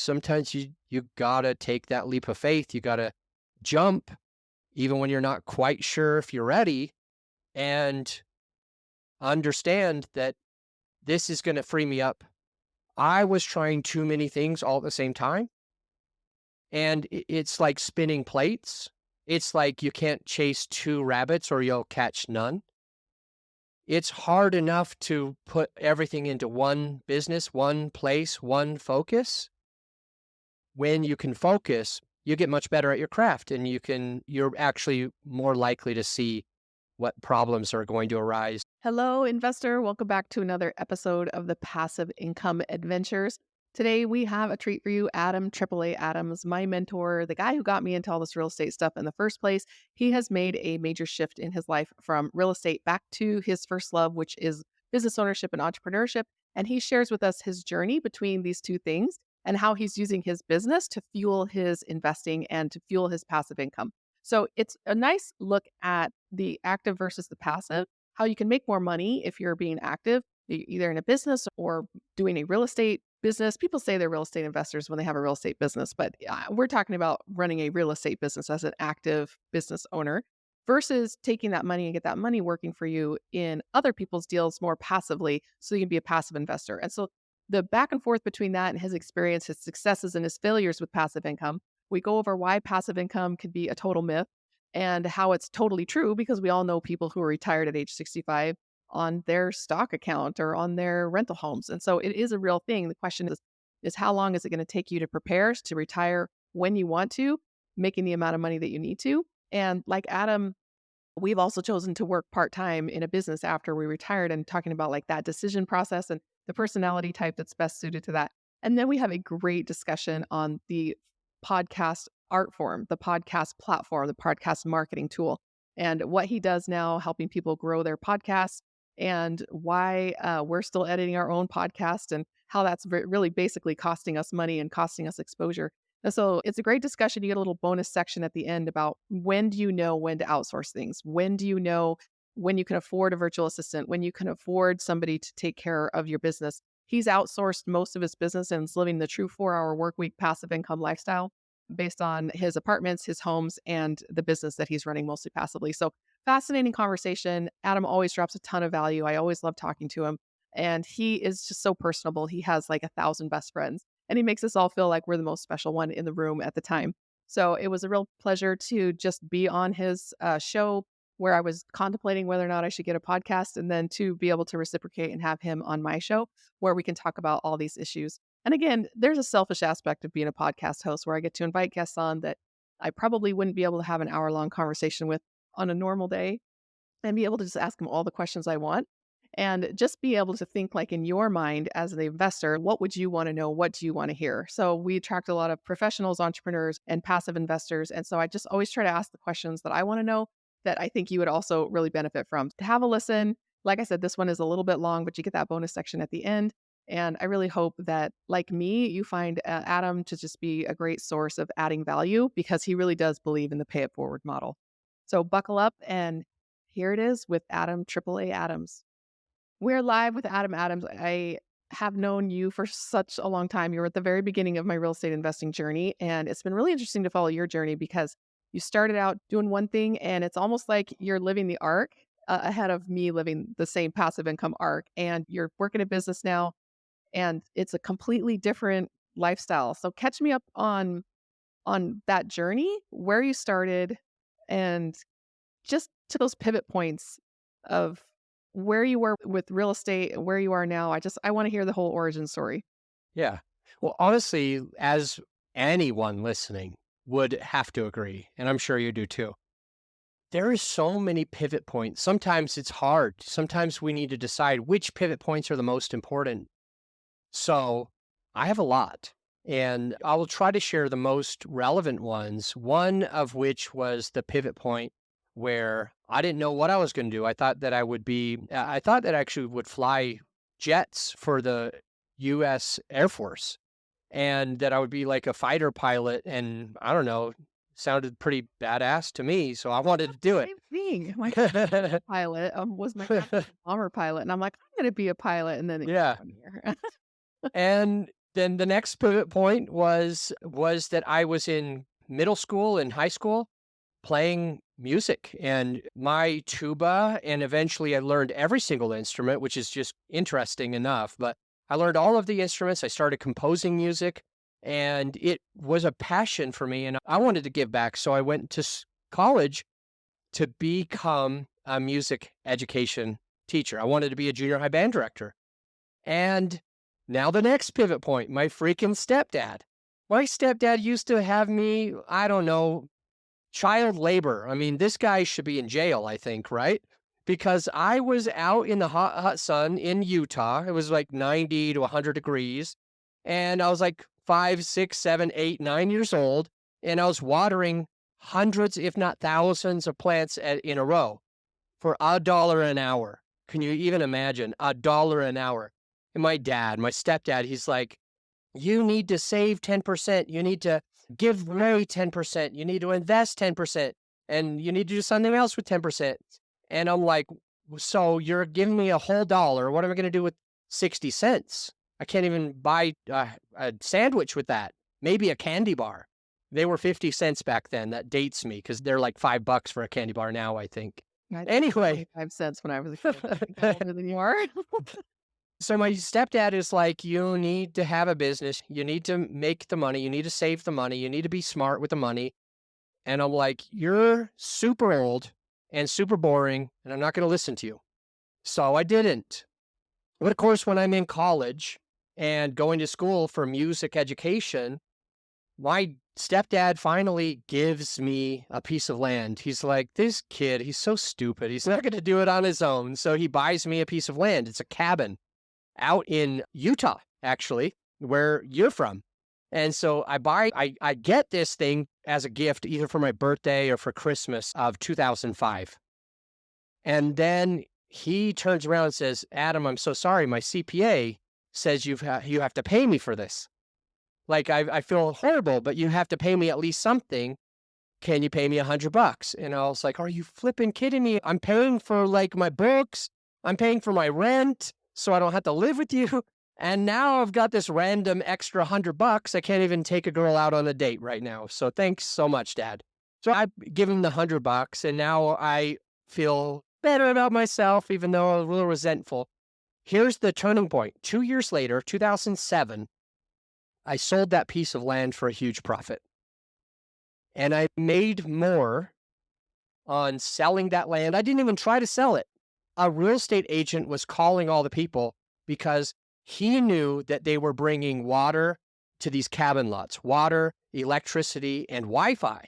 sometimes you gotta take that leap of faith. You gotta jump even when you're not quite sure if you're ready, and understand that this is gonna free me up. I was trying too many things all at the same time, and it's like spinning plates. It's like you can't chase two rabbits or you'll catch none. It's hard enough to put everything into one business, one place, one focus. When you can focus, you get much better at your craft, and you're actually more likely to see what problems are going to arise. Hello, investor. Welcome back to another episode of the Passive Income Adventures. Today, we have a treat for you, Adam AAA Adams, my mentor, the guy who got me into all this real estate stuff in the first place. He has made a major shift in his life from real estate back to his first love, which is business ownership and entrepreneurship. And he shares with us his journey between these two things and how he's using his business to fuel his investing and to fuel his passive income. So it's a nice look at the active versus the passive, how you can make more money if you're being active, either in a business or doing a real estate business. People say they're real estate investors when they have a real estate business, but we're talking about running a real estate business as an active business owner versus taking that money and get that money working for you in other people's deals more passively so you can be a passive investor. And so the back and forth between that and his experience, his successes and his failures with passive income, we go over why passive income can be a total myth and how it's totally true because we all know people who are retired at age 65 on their stock account or on their rental homes. And so it is a real thing. The question is how long is it going to take you to prepare to retire when you want to, making the amount of money that you need to? And like Adam, we've also chosen to work part-time in a business after we retired and talking about like that decision process and the personality type that's best suited to that. And then we have a great discussion on the podcast art form, the podcast platform, the podcast marketing tool, and what he does now, helping people grow their podcasts, and why we're still editing our own podcast, and how that's really basically costing us money and costing us exposure. And so it's a great discussion. You get a little bonus section at the end about when do you know when to outsource things? When do you know when you can afford a virtual assistant? When you can afford somebody to take care of your business? He's outsourced most of his business and is living the true 4-hour work week passive income lifestyle based on his apartments, his homes, and the business that he's running mostly passively. So fascinating conversation. Adam always drops a ton of value. I always love talking to him. And he is just so personable. He has like 1,000 best friends, and he makes us all feel like we're the most special one in the room at the time. So it was a real pleasure to just be on his show where I was contemplating whether or not I should get a podcast, and then to be able to reciprocate and have him on my show where we can talk about all these issues. And again, there's a selfish aspect of being a podcast host where I get to invite guests on that I probably wouldn't be able to have an hour-long conversation with on a normal day, and be able to just ask them all the questions I want and just be able to think like in your mind as the investor, what would you want to know? What do you want to hear? So we attract a lot of professionals, entrepreneurs, and passive investors. And so I just always try to ask the questions that I want to know that I think you would also really benefit from. To have a listen. Like I said, this one is a little bit long, but you get that bonus section at the end. And I really hope that, like me, you find Adam to just be a great source of adding value because he really does believe in the pay it forward model. So buckle up, and here it is with Adam AAA Adams. We're live with Adam Adams. I have known you for such a long time. You were at the very beginning of my real estate investing journey, and it's been really interesting to follow your journey because you started out doing one thing, and it's almost like you're living the arc ahead of me living the same passive income arc, and you're working a business now, and it's a completely different lifestyle. So catch me up on that journey, where you started, and just to those pivot points of where you were with real estate and where you are now. I want to hear the whole origin story. Yeah. Well, honestly, as anyone listening would have to agree, and I'm sure you do too, there is so many pivot points. Sometimes it's hard. Sometimes we need to decide which pivot points are the most important. So I have a lot, and I will try to share the most relevant ones, one of which was the pivot point where I didn't know what I was going to do. I thought that I actually would fly jets for the US Air Force, and that I would be like a fighter pilot. And I don't know, sounded pretty badass to me. So I wanted to do it. Same thing. My pilot was my bomber pilot, and I'm like, I'm going to be a pilot, and then it Yeah. came from here. And Then the next pivot point was that I was in middle school and high school playing music and my tuba, and eventually I learned every single instrument, which is just interesting enough. But I learned all of the instruments. I started composing music, and it was a passion for me. And I wanted to give back, so I went to college to become a music education teacher. I wanted to be a junior high band director. And now the next pivot point, my freaking stepdad. My stepdad used to have me, I don't know, child labor. I mean, this guy should be in jail, I think, right? Because I was out in the hot, hot sun in Utah. It was like 90 to 100 degrees. And I was like 5, 6, 7, 8, 9 years old. And I was watering hundreds, if not thousands, of plants in a row for $1 an hour. Can you even imagine? $1 an hour. And my stepdad, he's like, you need to save 10%. You need to give away 10%. You need to invest 10%. And you need to do something else with 10%. And I'm like, so you're giving me a whole dollar. What am I going to do with 60 cents? I can't even buy a sandwich with that. Maybe a candy bar. They were 50 cents back then. That dates me because they're like $5 for a candy bar now, I think. I Anyway, 5 cents when I was a kid. I think I'm older than you are. so my stepdad is like, you need to have a business. You need to make the money. You need to save the money. You need to be smart with the money. And I'm like, you're super old and super boring, and I'm not going to listen to you. So I didn't. But of course, when I'm in college and going to school for music education, my stepdad finally gives me a piece of land. He's like, this kid, he's so stupid. He's not going to do it on his own. So he buys me a piece of land. It's a cabin out in Utah, actually, where you're from. And so I get this thing as a gift either for my birthday or for Christmas of 2005. And then he turns around and says, Adam, I'm so sorry. My CPA says you have to pay me for this. Like, I feel horrible, but you have to pay me at least something. Can you pay me $100? And I was like, are you flipping kidding me? I'm paying for like my books. I'm paying for my rent so I don't have to live with you. And now I've got this random extra $100. I can't even take a girl out on a date right now. So thanks so much, Dad. So I give him the $100, and now I feel better about myself, even though I'm a little resentful. Here's the turning point. 2 years later, 2007, I sold that piece of land for a huge profit. And I made more on selling that land. I didn't even try to sell it. A real estate agent was calling all the people because he knew that they were bringing water to these cabin lots, water, electricity, and Wi-Fi.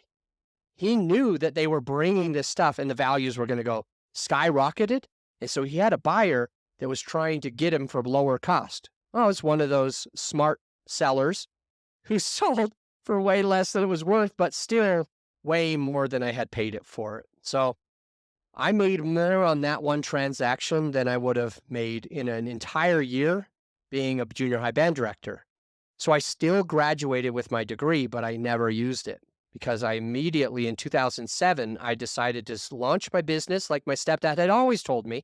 He knew that they were bringing this stuff and the values were going to go skyrocketed. And so he had a buyer that was trying to get him for lower cost. Well, it's one of those smart sellers who sold for way less than it was worth, but still way more than I had paid it for. So I made more on that one transaction than I would have made in an entire year being a junior high band director. So I still graduated with my degree, but I never used it because I immediately in 2007, I decided to launch my business like my stepdad had always told me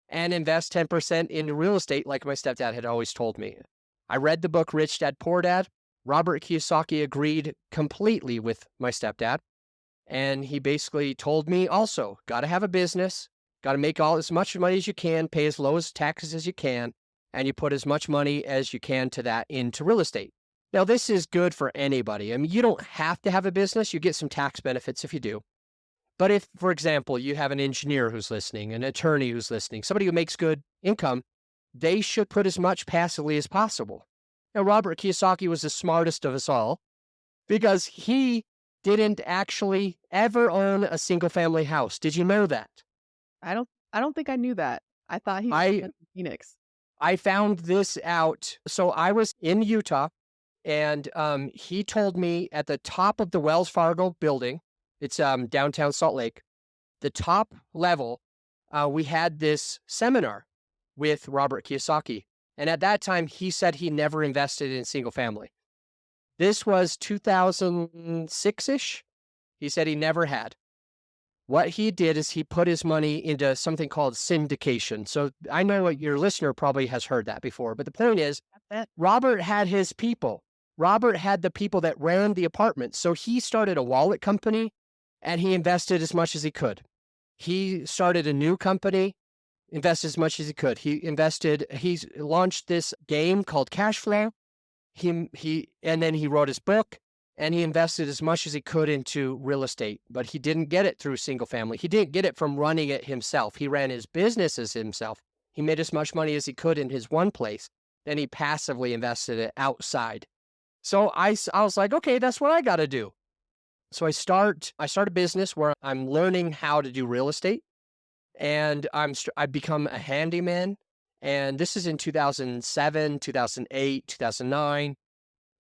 and invest 10% in real estate like my stepdad had always told me. I read the book Rich Dad, Poor Dad. Robert Kiyosaki agreed completely with my stepdad. And he basically told me also, got to have a business, got to make as much money as you can, pay as low as taxes as you can, and you put as much money as you can to that into real estate. Now, this is good for anybody. I mean, you don't have to have a business. You get some tax benefits if you do. But if, for example, you have an engineer who's listening, an attorney who's listening, somebody who makes good income, they should put as much passively as possible. Now, Robert Kiyosaki was the smartest of us all because he didn't actually ever own a single family house. Did you know that? I don't think I knew that. I thought he was in Phoenix. I found this out. So I was in Utah, and he told me at the top of the Wells Fargo building, it's downtown Salt Lake, the top level, we had this seminar with Robert Kiyosaki. And at that time, he said he never invested in single family. This was 2006-ish. He said he never had. What he did is he put his money into something called syndication. So I know what your listener probably has heard that before, but the point is That's it. Robert had his people. Robert had the people that ran the apartment. So he started a wallet company and he invested as much as he could. He started a new company, invested as much as he could. He's launched this game called Cash Flow. And then he wrote his book and he invested as much as he could into real estate, but he didn't get it through single family. He didn't get it from running it himself. He ran his businesses himself. He made as much money as he could in his one place. Then he passively invested it outside. So I was like, okay, that's what I got to do. So I start a business where I'm learning how to do real estate, and I become a handyman. And this is in 2007, 2008, 2009.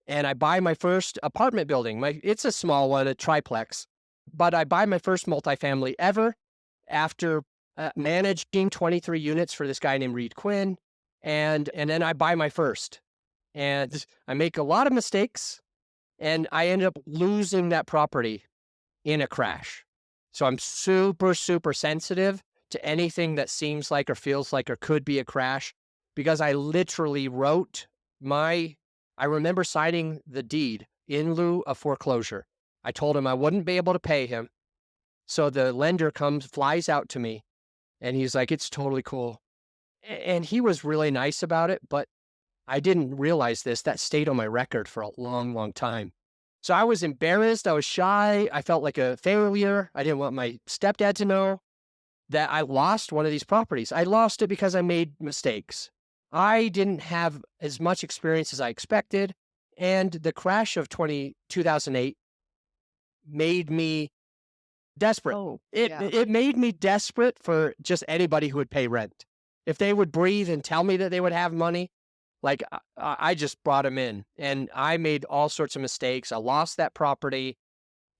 And I buy my first apartment building. It's a small one, a triplex, but I buy my first multifamily ever after managing 23 units for this guy named Reed Quinn. And then I buy my first. And I make a lot of mistakes, and I end up losing that property in a crash. So I'm super, super sensitive to anything that seems like or feels like or could be a crash, because I literally I remember signing the deed in lieu of foreclosure. I told him I wouldn't be able to pay him. So the lender flies out to me, and he's like, it's totally cool. And he was really nice about it, but I didn't realize this. That stayed on my record for a long, long time. So I was embarrassed. I was shy. I felt like a failure. I didn't want my stepdad to know that I lost one of these properties. I lost it because I made mistakes. I didn't have as much experience as I expected. And the crash of 2008 made me desperate. Oh, It yeah. it made me desperate for just anybody who would pay rent. If they would breathe and tell me that they would have money, like I just brought them in, and I made all sorts of mistakes. I lost that property.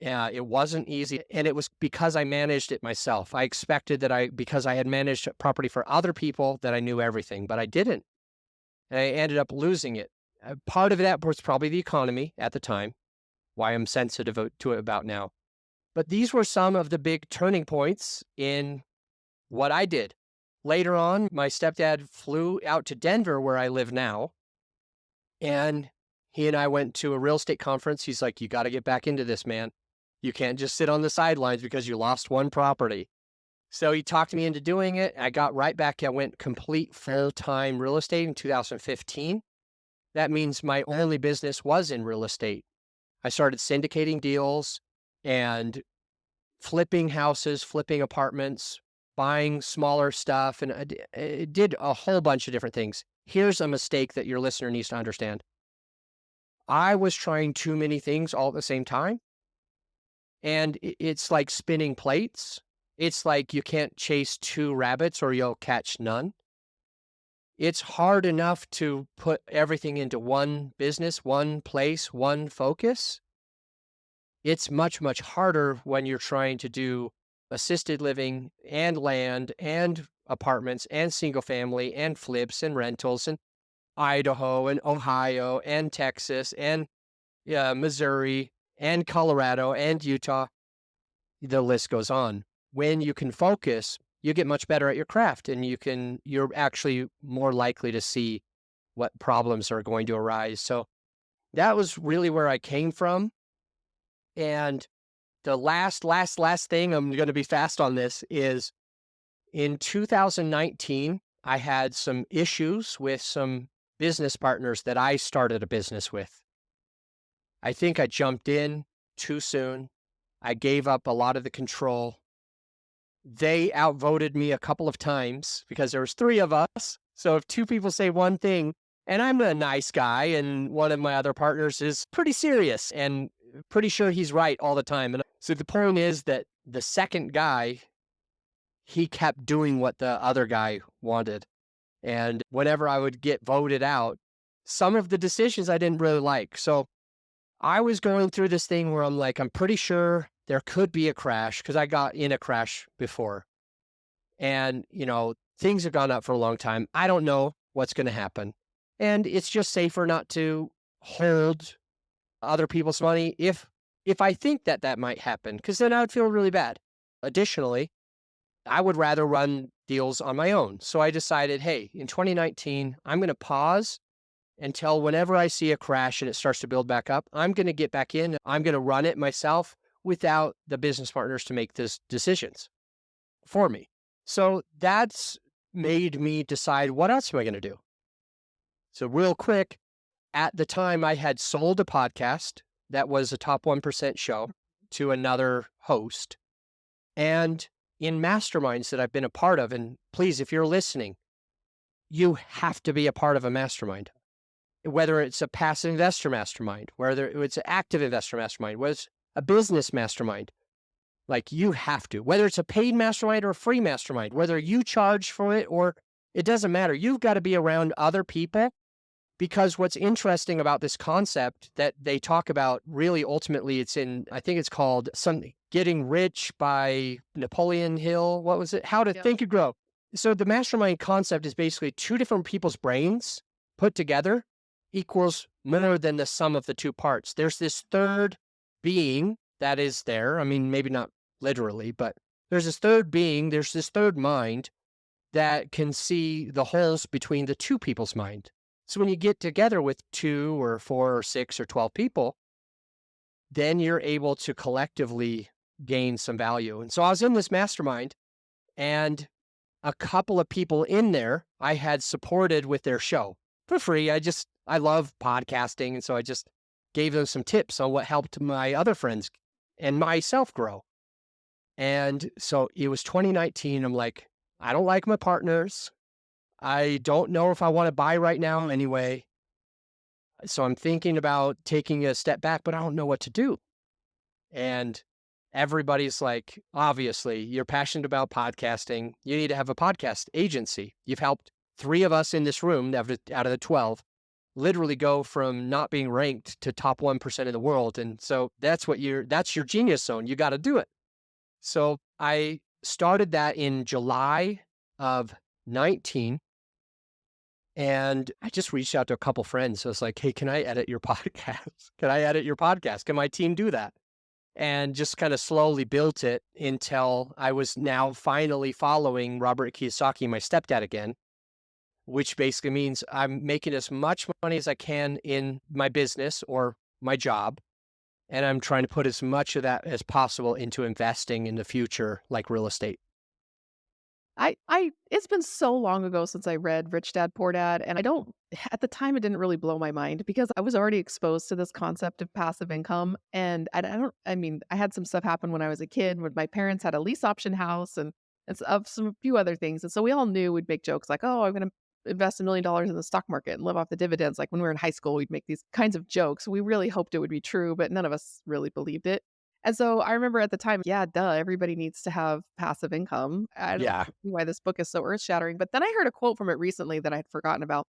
It wasn't easy, and it was because I managed it myself. I expected because I had managed property for other people, that I knew everything, but I didn't. And I ended up losing it. Part of that was probably the economy at the time, why I'm sensitive to it about now. But these were some of the big turning points in what I did. Later on, my stepdad flew out to Denver, where I live now, and he and I went to a real estate conference. He's like, you got to get back into this, man. You can't just sit on the sidelines because you lost one property. So he talked me into doing it. I got right back. I went complete full-time real estate in 2015. That means my only business was in real estate. I started syndicating deals and flipping houses, flipping apartments, buying smaller stuff, and I did a whole bunch of different things. Here's a mistake that your listener needs to understand. I was trying too many things all at the same time, and it's like spinning plates. It's like you can't chase two rabbits or you'll catch none. It's hard enough to put everything into one business, one place, one focus. It's much, much harder when you're trying to do assisted living and land and apartments and single family and flips and rentals and Idaho and Ohio and Texas and Missouri and Colorado and Utah. The list goes on. When you can focus, you get much better at your craft, and you're actually more likely to see what problems are going to arise. So that was really where I came from. And the last thing, I'm going to be fast on this, is in 2019, I had some issues with some business partners that I started a business with. I think I jumped in too soon. I gave up a lot of the control. They outvoted me a couple of times because there was three of us. So if two people say one thing, and I'm a nice guy, and one of my other partners is pretty serious and pretty sure he's right all the time. And so the point is that the second guy, he kept doing what the other guy wanted. And whenever I would get voted out, some of the decisions I didn't really like. So I was going through this thing where I'm like, I'm pretty sure there could be a crash because I got in a crash before. And, things have gone up for a long time. I don't know what's going to happen. And it's just safer not to hold other people's money if I think that might happen, because then I would feel really bad. Additionally, I would rather run deals on my own. So I decided, hey, in 2019, I'm going to pause until whenever I see a crash and it starts to build back up, I'm going to get back in. I'm going to run it myself without the business partners to make these decisions for me. So that's made me decide, what else am I going to do? So real quick, at the time I had sold a podcast that was a top 1% show to another host. And in masterminds that I've been a part of, and please, if you're listening, you have to be a part of a mastermind, whether it's a passive investor mastermind, whether it's an active investor mastermind, whether it's a business mastermind. Like, you have to, whether it's a paid mastermind or a free mastermind, whether you charge for it or it doesn't matter. You've got to be around other people, because what's interesting about this concept that they talk about, really ultimately, it's in, I think it's called something, Getting Rich by Napoleon Hill. What was it? How to Yep. Think and Grow. So the mastermind concept is basically two different people's brains put together equals more than the sum of the two parts. There's this third being that is there. I mean, maybe not literally, but there's this third being, there's this third mind that can see the holes between the two people's mind. So when you get together with 2 or 4 or 6 or 12 people, then you're able to collectively gain some value. And so I was in this mastermind, and a couple of people in there I had supported with their show for free. I love podcasting. And so I just gave them some tips on what helped my other friends and myself grow. And so it was 2019. I'm like, I don't like my partners. I don't know if I want to buy right now anyway. So I'm thinking about taking a step back, but I don't know what to do. And everybody's like, obviously, you're passionate about podcasting. You need to have a podcast agency. You've helped 3 of us in this room out of the 12 literally go from not being ranked to top 1% of the world. And so that's your genius zone. You got to do it. So I started that in July of 19. And I just reached out to a couple friends. So I was like, hey, can I edit your podcast? Can I edit your podcast? Can my team do that? And just kind of slowly built it until I was now finally following Robert Kiyosaki, my stepdad, again, which basically means I'm making as much money as I can in my business or my job. And I'm trying to put as much of that as possible into investing in the future, like real estate. It's been so long ago since I read Rich Dad Poor Dad, and at the time, it didn't really blow my mind because I was already exposed to this concept of passive income. And I mean, I had some stuff happen when I was a kid when my parents had a lease option house and of some few other things. And so we all knew we'd make jokes like, oh, I'm going to invest $1 million in the stock market and live off the dividends. Like when we were in high school, we'd make these kinds of jokes. We really hoped it would be true, but none of us really believed it. And so I remember at the time, yeah, duh, everybody needs to have passive income. I don't Yeah. see why this book is so earth shattering. But then I heard a quote from it recently that I'd forgotten about.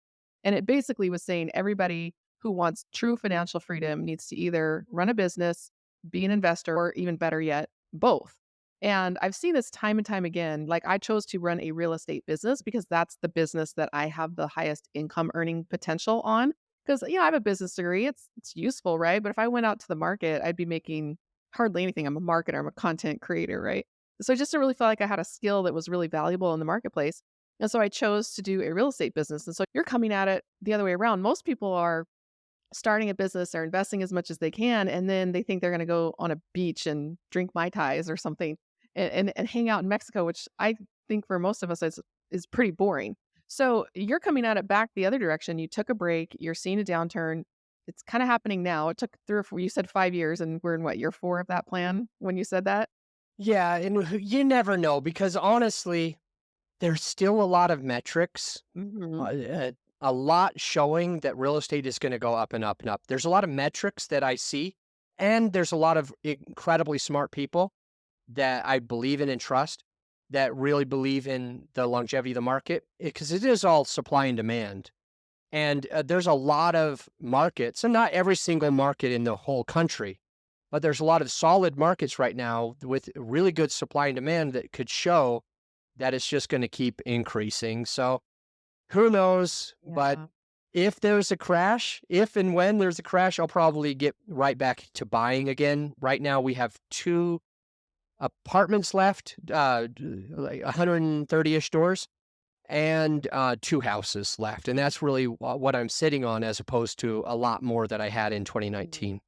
And it basically was saying everybody who wants true financial freedom needs to either run a business, be an investor, or even better yet, both. And I've seen this time and time again. Like I chose to run a real estate business because that's the business that I have the highest income earning potential on. Because, I have a business degree. It's useful, right? But if I went out to the market, I'd be making hardly anything. I'm a marketer, I'm a content creator, right? So I just didn't really feel like I had a skill that was really valuable in the marketplace. And so I chose to do a real estate business. And so you're coming at it the other way around. Most people are starting a business, they're investing as much as they can, and then they think they're going to go on a beach and drink Mai Tais or something and hang out in Mexico, which I think for most of us is pretty boring. So you're coming at it back the other direction. You took a break, you're seeing a downturn. It's kind of happening now. It took 3 or 4, you said 5 years, and we're in what, year 4 of that plan when you said that? Yeah. And you never know, because honestly, there's still a lot of metrics, Hmm. a lot showing that real estate is going to go up and up and up. There's a lot of metrics that I see, and there's a lot of incredibly smart people that I believe in and trust, that really believe in the longevity of the market, because it is all supply and demand. And there's a lot of markets, and not every single market in the whole country, but there's a lot of solid markets right now with really good supply and demand that could show that it's just going to keep increasing. So who knows? But Yeah. if there's a crash, if and when there's a crash, I'll probably get right back to buying again. Right now, we have 2 apartments left, like 130-ish doors, and 2 houses left. And that's really what I'm sitting on as opposed to a lot more that I had in Mhm. 2019.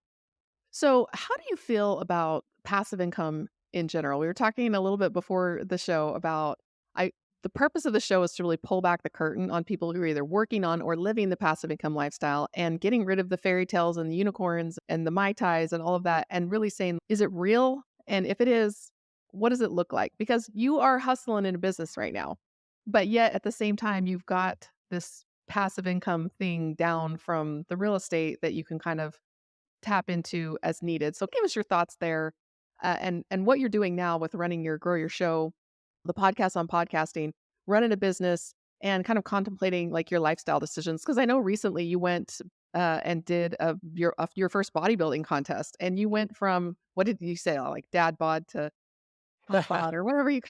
So, how do you feel about passive income in general? We were talking a little bit before the show about I the purpose of the show is to really pull back the curtain on people who are either working on or living the passive income lifestyle and getting rid of the fairy tales and the unicorns and the mai tais and all of that and really saying, is it real? And if it is, what does it look like? Because you are hustling in a business right now, but yet at the same time, you've got this passive income thing down from the real estate that you can kind of tap into as needed. So give us your thoughts there, and what you're doing now with running your Grow Your Show, the podcast on podcasting, running a business, and kind of contemplating like your lifestyle decisions. Because I know recently you went and did your first bodybuilding contest, and you went from what did you say, like dad bod to hot bod or whatever you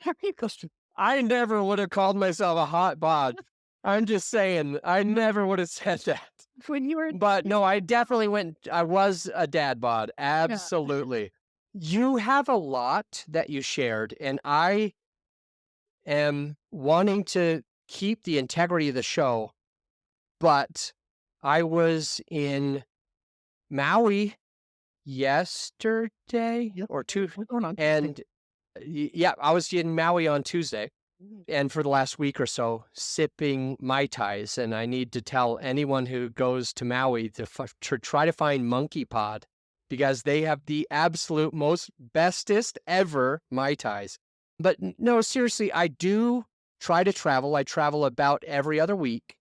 whatever you I never would have called myself a hot bod. I'm just saying, I never would have said that. when you were But no, I was a dad bod. yeah. Absolutely. You have a lot that you shared, and I am wanting to keep the integrity of the show, but I was in Maui yesterday Yep. or two, We're going on Tuesday. and yeah, I was in Maui on Tuesday. Mhm. And for the last week or so, sipping Mai Tais. And I need to tell anyone who goes to Maui to try to find Monkey Pod because they have the absolute most bestest ever Mai Tais. But no, seriously, I do try to travel. I travel about every other week.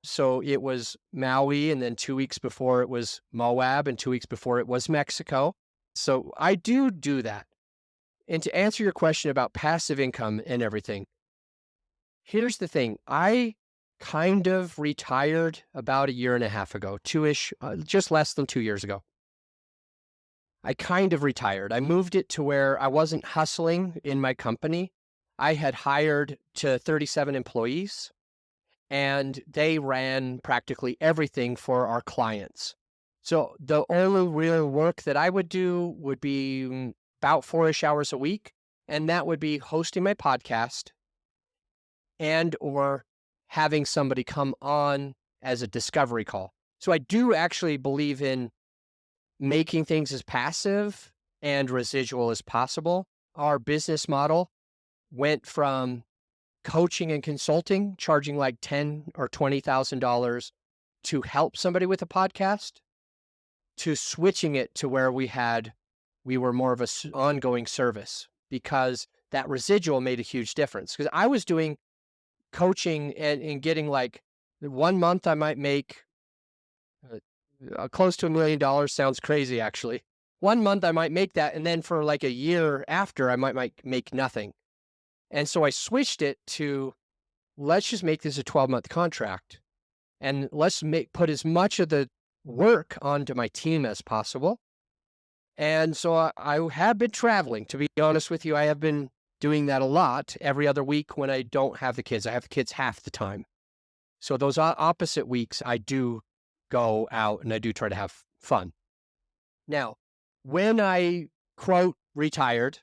So it was Maui, and then 2 weeks before it was Moab, and 2 weeks before it was Mexico. So I do that. And to answer your question about passive income and everything, here's the thing. I kind of retired about a year and a half ago, two-ish, just less than 2 years ago. I kind of retired. I moved it to where I wasn't hustling in my company. I had hired to 37 employees, and they ran practically everything for our clients. So the only real work that I would do would be about 4-ish hours a week, and that would be hosting my podcast and or having somebody come on as a discovery call. So I do actually believe in making things as passive and residual as possible. Our business model went from coaching and consulting, charging like $10 or $20,000 to help somebody with a podcast, to switching it to where we were more of a ongoing service because that residual made a huge difference. Because I was doing coaching and getting like 1 month I might make uh, close to $1 million. Sounds crazy, actually. 1 month I might make that, and then for like a year after I might make nothing. And so I switched it to let's just make this a 12-month contract, and let's put as much of the work onto my team as possible. And so I have been traveling. To be honest with you, I have been doing that a lot every other week when I don't have the kids. I have the kids half the time. So those opposite weeks, I do go out and I do try to have fun. Now, when I quote retired,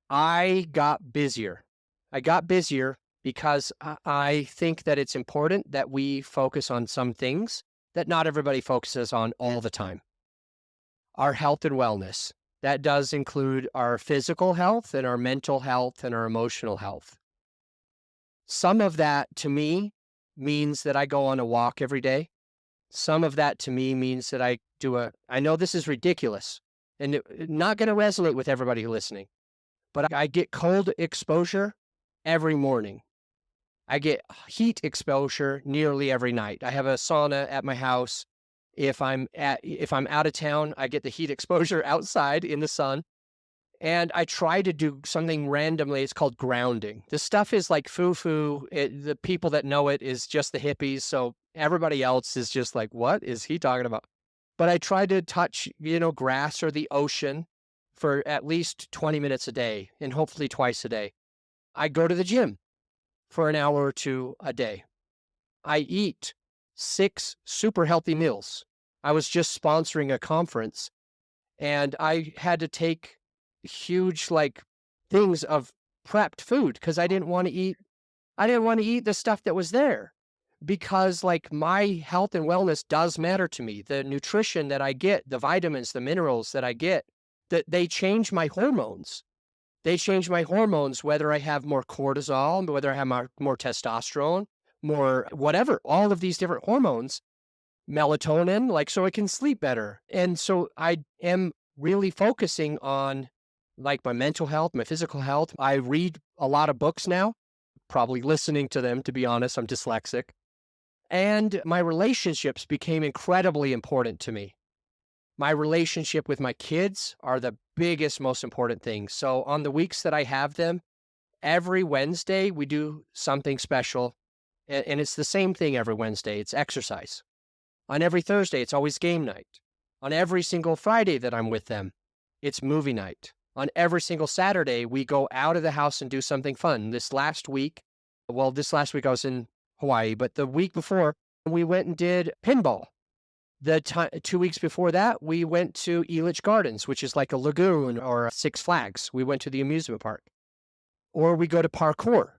I got busier. I got busier because I think that it's important that we focus on some things that not everybody focuses on all the time. Our health and wellness. That does include our physical health and our mental health and our emotional health. Some of that to me means that I go on a walk every day. Some of that to me means that I know this is ridiculous and not going to resonate with everybody listening, but I get cold exposure every morning. I get heat exposure nearly every night. I have a sauna at my house. If I'm out of town, I get the heat exposure outside in the sun. And I try to do something randomly. It's called grounding. This stuff is like foo-foo. The people that know it is just the hippies. So everybody else is just like, what is he talking about? But I try to touch, grass or the ocean for at least 20 minutes a day and hopefully twice a day. I go to the gym for an hour or two a day. I eat 6 super healthy meals. I was just sponsoring a conference and I had to take huge like things of prepped food because I didn't want to eat the stuff that was there because like my health and wellness does matter to me. The nutrition that I get, the vitamins, the minerals that I get, that they change my hormones. They change my hormones, whether I have more cortisol, whether I have more testosterone, more whatever, all of these different hormones, melatonin, like so I can sleep better. And so I am really focusing on like my mental health, my physical health. I read a lot of books now, probably listening to them, to be honest. I'm dyslexic. And my relationships became incredibly important to me. My relationship with my kids are the biggest, most important thing. So on the weeks that I have them, every Wednesday we do something special. And it's the same thing every Wednesday. It's exercise. On every Thursday, it's always game night. On every single Friday that I'm with them, it's movie night. On every single Saturday, we go out of the house and do something fun. This last week I was in Hawaii, but the week before, we went and did pinball. 2 weeks before that, we went to Elitch Gardens, which is like a lagoon or Six Flags. We went to the amusement park. Or we go to parkour.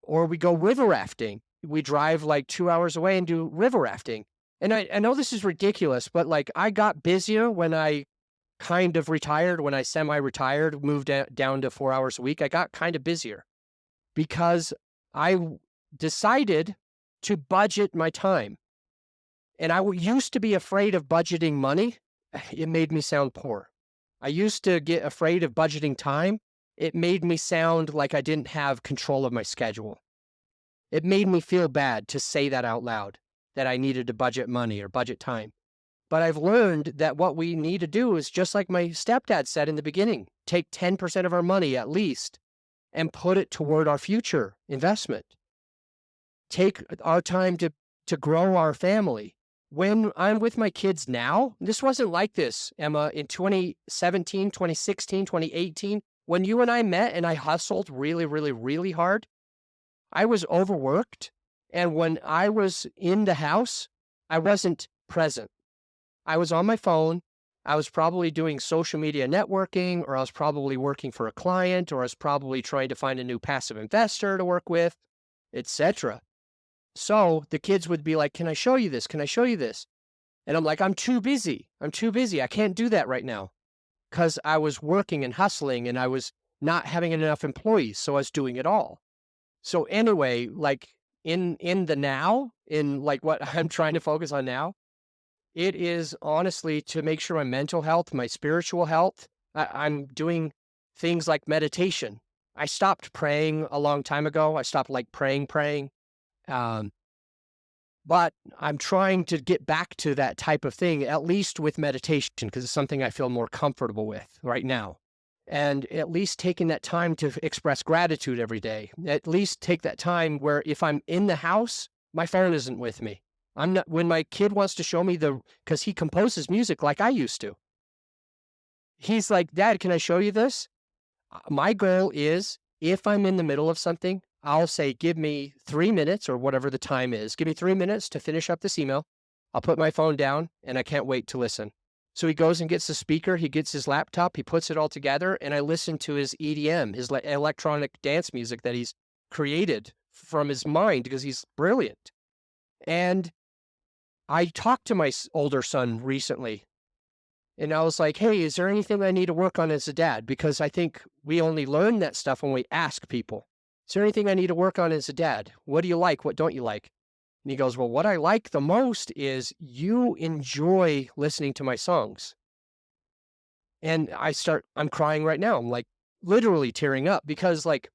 Or we go river rafting. We drive like 2 hours away and do river rafting. And I know this is ridiculous, but like I got busier when I kind of retired, when I semi-retired, moved down to 4 hours a week. I got kind of busier because I decided to budget my time. And I used to be afraid of budgeting money. It made me sound poor. I used to get afraid of budgeting time. It made me sound like I didn't have control of my schedule. It made me feel bad to say that out loud, that I needed to budget money or budget time. But I've learned that what we need to do is just like my stepdad said in the beginning, take 10% of our money at least and put it toward our future investment. Take our time to grow our family. When I'm with my kids now, this wasn't like this, Emma, in 2017, 2016, 2018, when you and I met and I hustled really, really, really hard, I was overworked. And when I was in the house, I wasn't present. I was on my phone. I was probably doing social media networking, or I was probably working for a client, or I was probably trying to find a new passive investor to work with, etc. So the kids would be like, can I show you this? Can I show you this? And I'm like, I'm too busy. I'm too busy. I can't do that right now because I was working and hustling and I was not having enough employees. So I was doing it all. So anyway, like in the now, in like what I'm trying to focus on now, it is honestly to make sure my mental health, my spiritual health, I'm doing things like meditation. I stopped praying a long time ago. I stopped like praying. But I'm trying to get back to that type of thing, at least with meditation, because it's something I feel more comfortable with right now. And at least taking that time to express gratitude every day. At least take that time where if I'm in the house, my phone isn't with me. I'm not, when my kid wants to show me because he composes music like I used to. He's like, Dad, can I show you this? My goal is if I'm in the middle of something, I'll say, give me 3 minutes or whatever the time is. Give me 3 minutes to finish up this email. I'll put my phone down and I can't wait to listen. So he goes and gets the speaker. He gets his laptop. He puts it all together and I listen to his EDM, his electronic dance music that he's created from his mind because he's brilliant. And I talked to my older son recently and I was like, hey, is there anything I need to work on as a dad? Because I think we only learn that stuff when we ask people. Is there anything I need to work on as a dad? What do you like? What don't you like? And he goes, well, what I like the most is you enjoy listening to my songs. And I'm crying right now. I'm like literally tearing up because like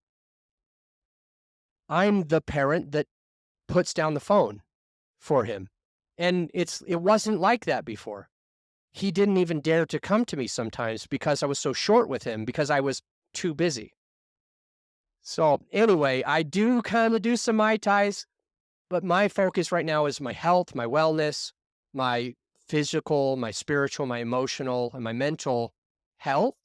I'm the parent that puts down the phone for him. And it wasn't like that before. He didn't even dare to come to me sometimes because I was so short with him because I was too busy. So anyway, I do kind of do some Mai Tais, but my focus right now is my health, my wellness, my physical, my spiritual, my emotional, and my mental health.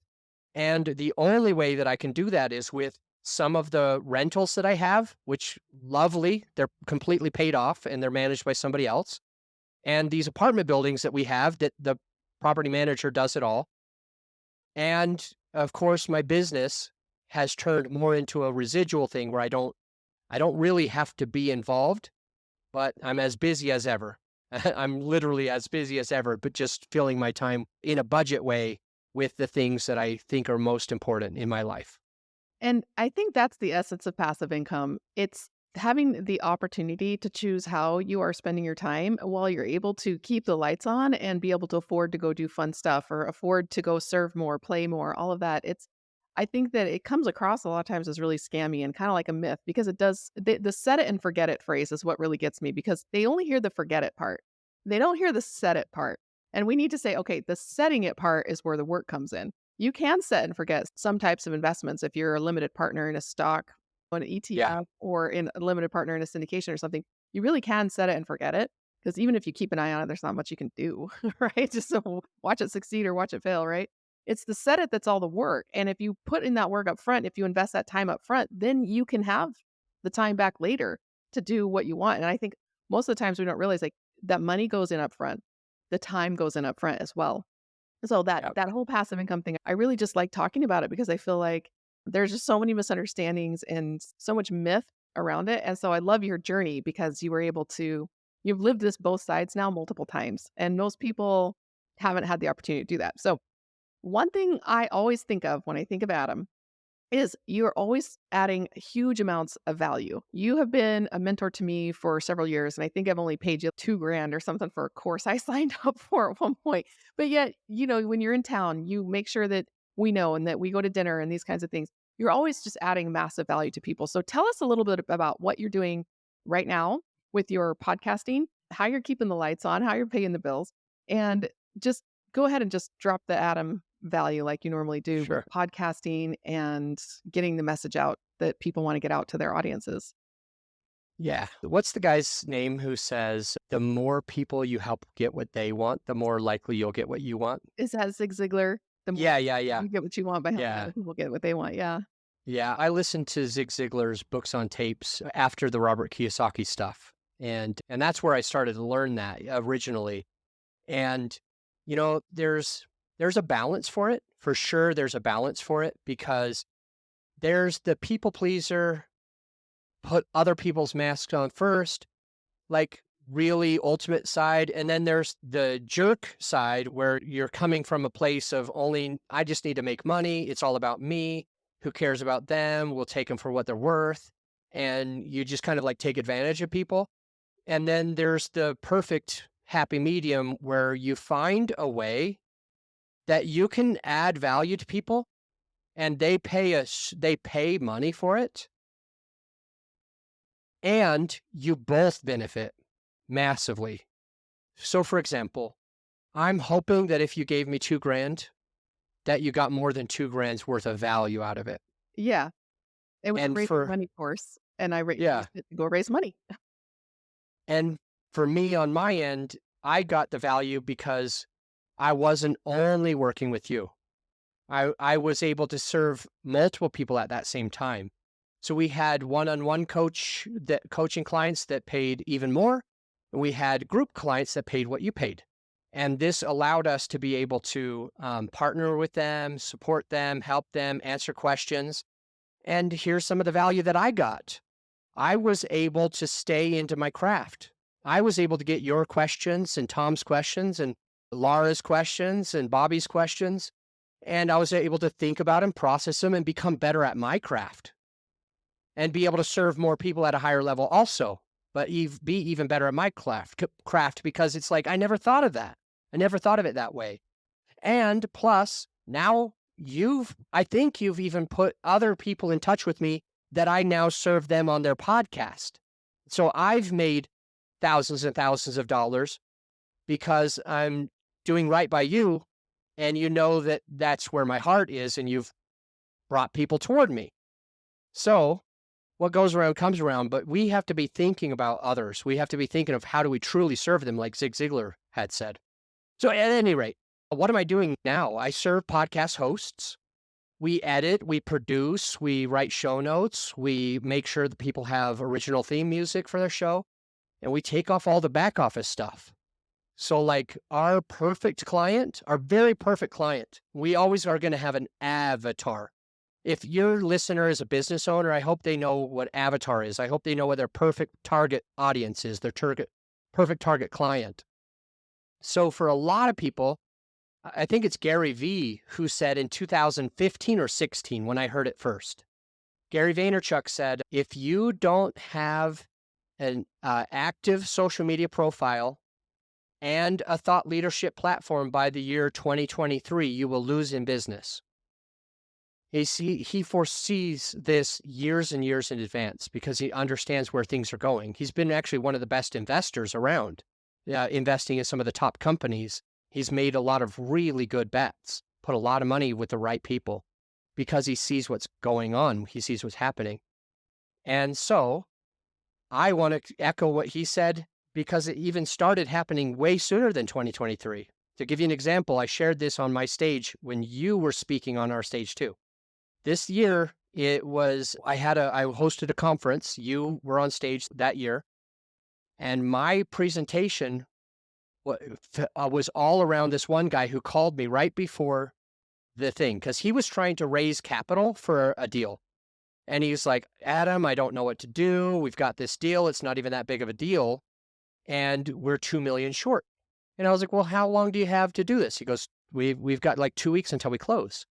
And the only way that I can do that is with some of the rentals that I have, which lovely, they're completely paid off and they're managed by somebody else. And these apartment buildings that we have that the property manager does it all. And of course, my business has turned more into a residual thing where I don't really have to be involved, but I'm as busy as ever. I'm literally as busy as ever, but just filling my time in a budget way with the things that I think are most important in my life. And I think that's the essence of passive income. It's having the opportunity to choose how you are spending your time while you're able to keep the lights on and be able to afford to go do fun stuff or afford to go serve more, play more, all of that. I think that it comes across a lot of times as really scammy and kind of like a myth because it does, the set it and forget it phrase is what really gets me because they only hear the forget it part. They don't hear the set it part. And we need to say, okay, the setting it part is where the work comes in. You can set and forget some types of investments if you're a limited partner in a stock, an Yeah. ETF, or in a limited partner in a syndication or something. You really can set it and forget it because even if you keep an eye on it, there's not much you can do, right? Just so watch it succeed or watch it fail, right? It's the set it that's all the work. And if you put in that work up front, if you invest that time up front, then you can have the time back later to do what you want. And I think most of the times we don't realize like that money goes in up front, the time goes in up front as well. So Yeah. that whole passive income thing, I really just like talking about it because I feel like there's just so many misunderstandings and so much myth around it. And so I love your journey because you were able to you've lived this both sides now multiple times. And most people haven't had the opportunity to do that. So one thing I always think of when I think of Adam is you're always adding huge amounts of value. You have been a mentor to me for several years, and I think I've only paid you 2 grand or something for a course I signed up for at one point. But yet, when you're in town, you make sure that we know and that we go to dinner and these kinds of things. You're always just adding massive value to people. So tell us a little bit about what you're doing right now with your podcasting, how you're keeping the lights on, how you're paying the bills, and just go ahead and just drop the Adam value like you normally do with Sure. podcasting and getting the message out that people want to get out to their audiences. Yeah. What's the guy's name who says the more people you help get what they want, the more likely you'll get what you want? Is that Zig Ziglar? The more Yeah, yeah, yeah. you get what you want by helping Yeah. other people get what they want. Yeah. Yeah. I listened to Zig Ziglar's books on tapes after the Robert Kiyosaki stuff. And that's where I started to learn that originally. And there's a balance for it. For sure there's a balance for it because there's the people pleaser, put other people's masks on first, like really ultimate side. And then there's the jerk side where you're coming from a place of only, I just need to make money. It's all about me. Who cares about them? We'll take them for what they're worth. And you just kind of like take advantage of people. And then there's the perfect happy medium where you find a way that you can add value to people and they pay money for it and you both benefit massively. So for example, I'm hoping that if you gave me 2 grand, that you got more than 2 grand's worth of value out of it. Yeah. It was a And raise for, money course and yeah. used it to go raise money. And for me on my end, I got the value because I wasn't only working with you. I was able to serve multiple people at that same time. So we had one-on-one coaching clients that paid even more. And we had group clients that paid what you paid. And this allowed us to be able to partner with them, support them, help them, answer questions. And here's some of the value that I got. I was able to stay into my craft. I was able to get your questions and Tom's questions and Laura's questions and Bobby's questions. And I was able to think about them, process them, and become better at my craft and be able to serve more people at a higher level also, but be even better at my craft because it's like, I never thought of that. I never thought of it that way. And plus, now I think you've even put other people in touch with me that I now serve them on their podcast. So I've made thousands and thousands of dollars because I'm doing right by you. And you know that that's where my heart is, and you've brought people toward me. So what goes around comes around, but we have to be thinking about others. We have to be thinking of how do we truly serve them, like Zig Ziglar had said. So at any rate, what am I doing now? I serve podcast hosts. We edit, we produce, we write show notes, we make sure that people have original theme music for their show, and we take off all the back office stuff. So like our perfect client, our very perfect client, we always are going to have an avatar. If your listener is a business owner, I hope they know what avatar is. I hope they know what their perfect target audience is, their perfect target client. So for a lot of people, I think it's Gary Vee who said in 2015 or 16 when I heard it first. Gary Vaynerchuk said, if you don't have an active social media profile and a thought leadership platform by the year 2023, you will lose in business. He foresees this years and years in advance because he understands where things are going. He's been actually one of the best investors around, investing in some of the top companies. He's made a lot of really good bets, put a lot of money with the right people because he sees what's going on. He sees what's happening. And so I want to echo what he said because it even started happening way sooner than 2023. To give you an example, I shared this on my stage when you were speaking on our stage too. This year, I hosted a conference. You were on stage that year. And my presentation was all around this one guy who called me right before the thing because he was trying to raise capital for a deal. And he's like, Adam, I don't know what to do. We've got this deal. It's not even that big of a deal. And we're 2 million short. And I was like, well, how long do you have to do this? He goes, we've got like 2 weeks until we close.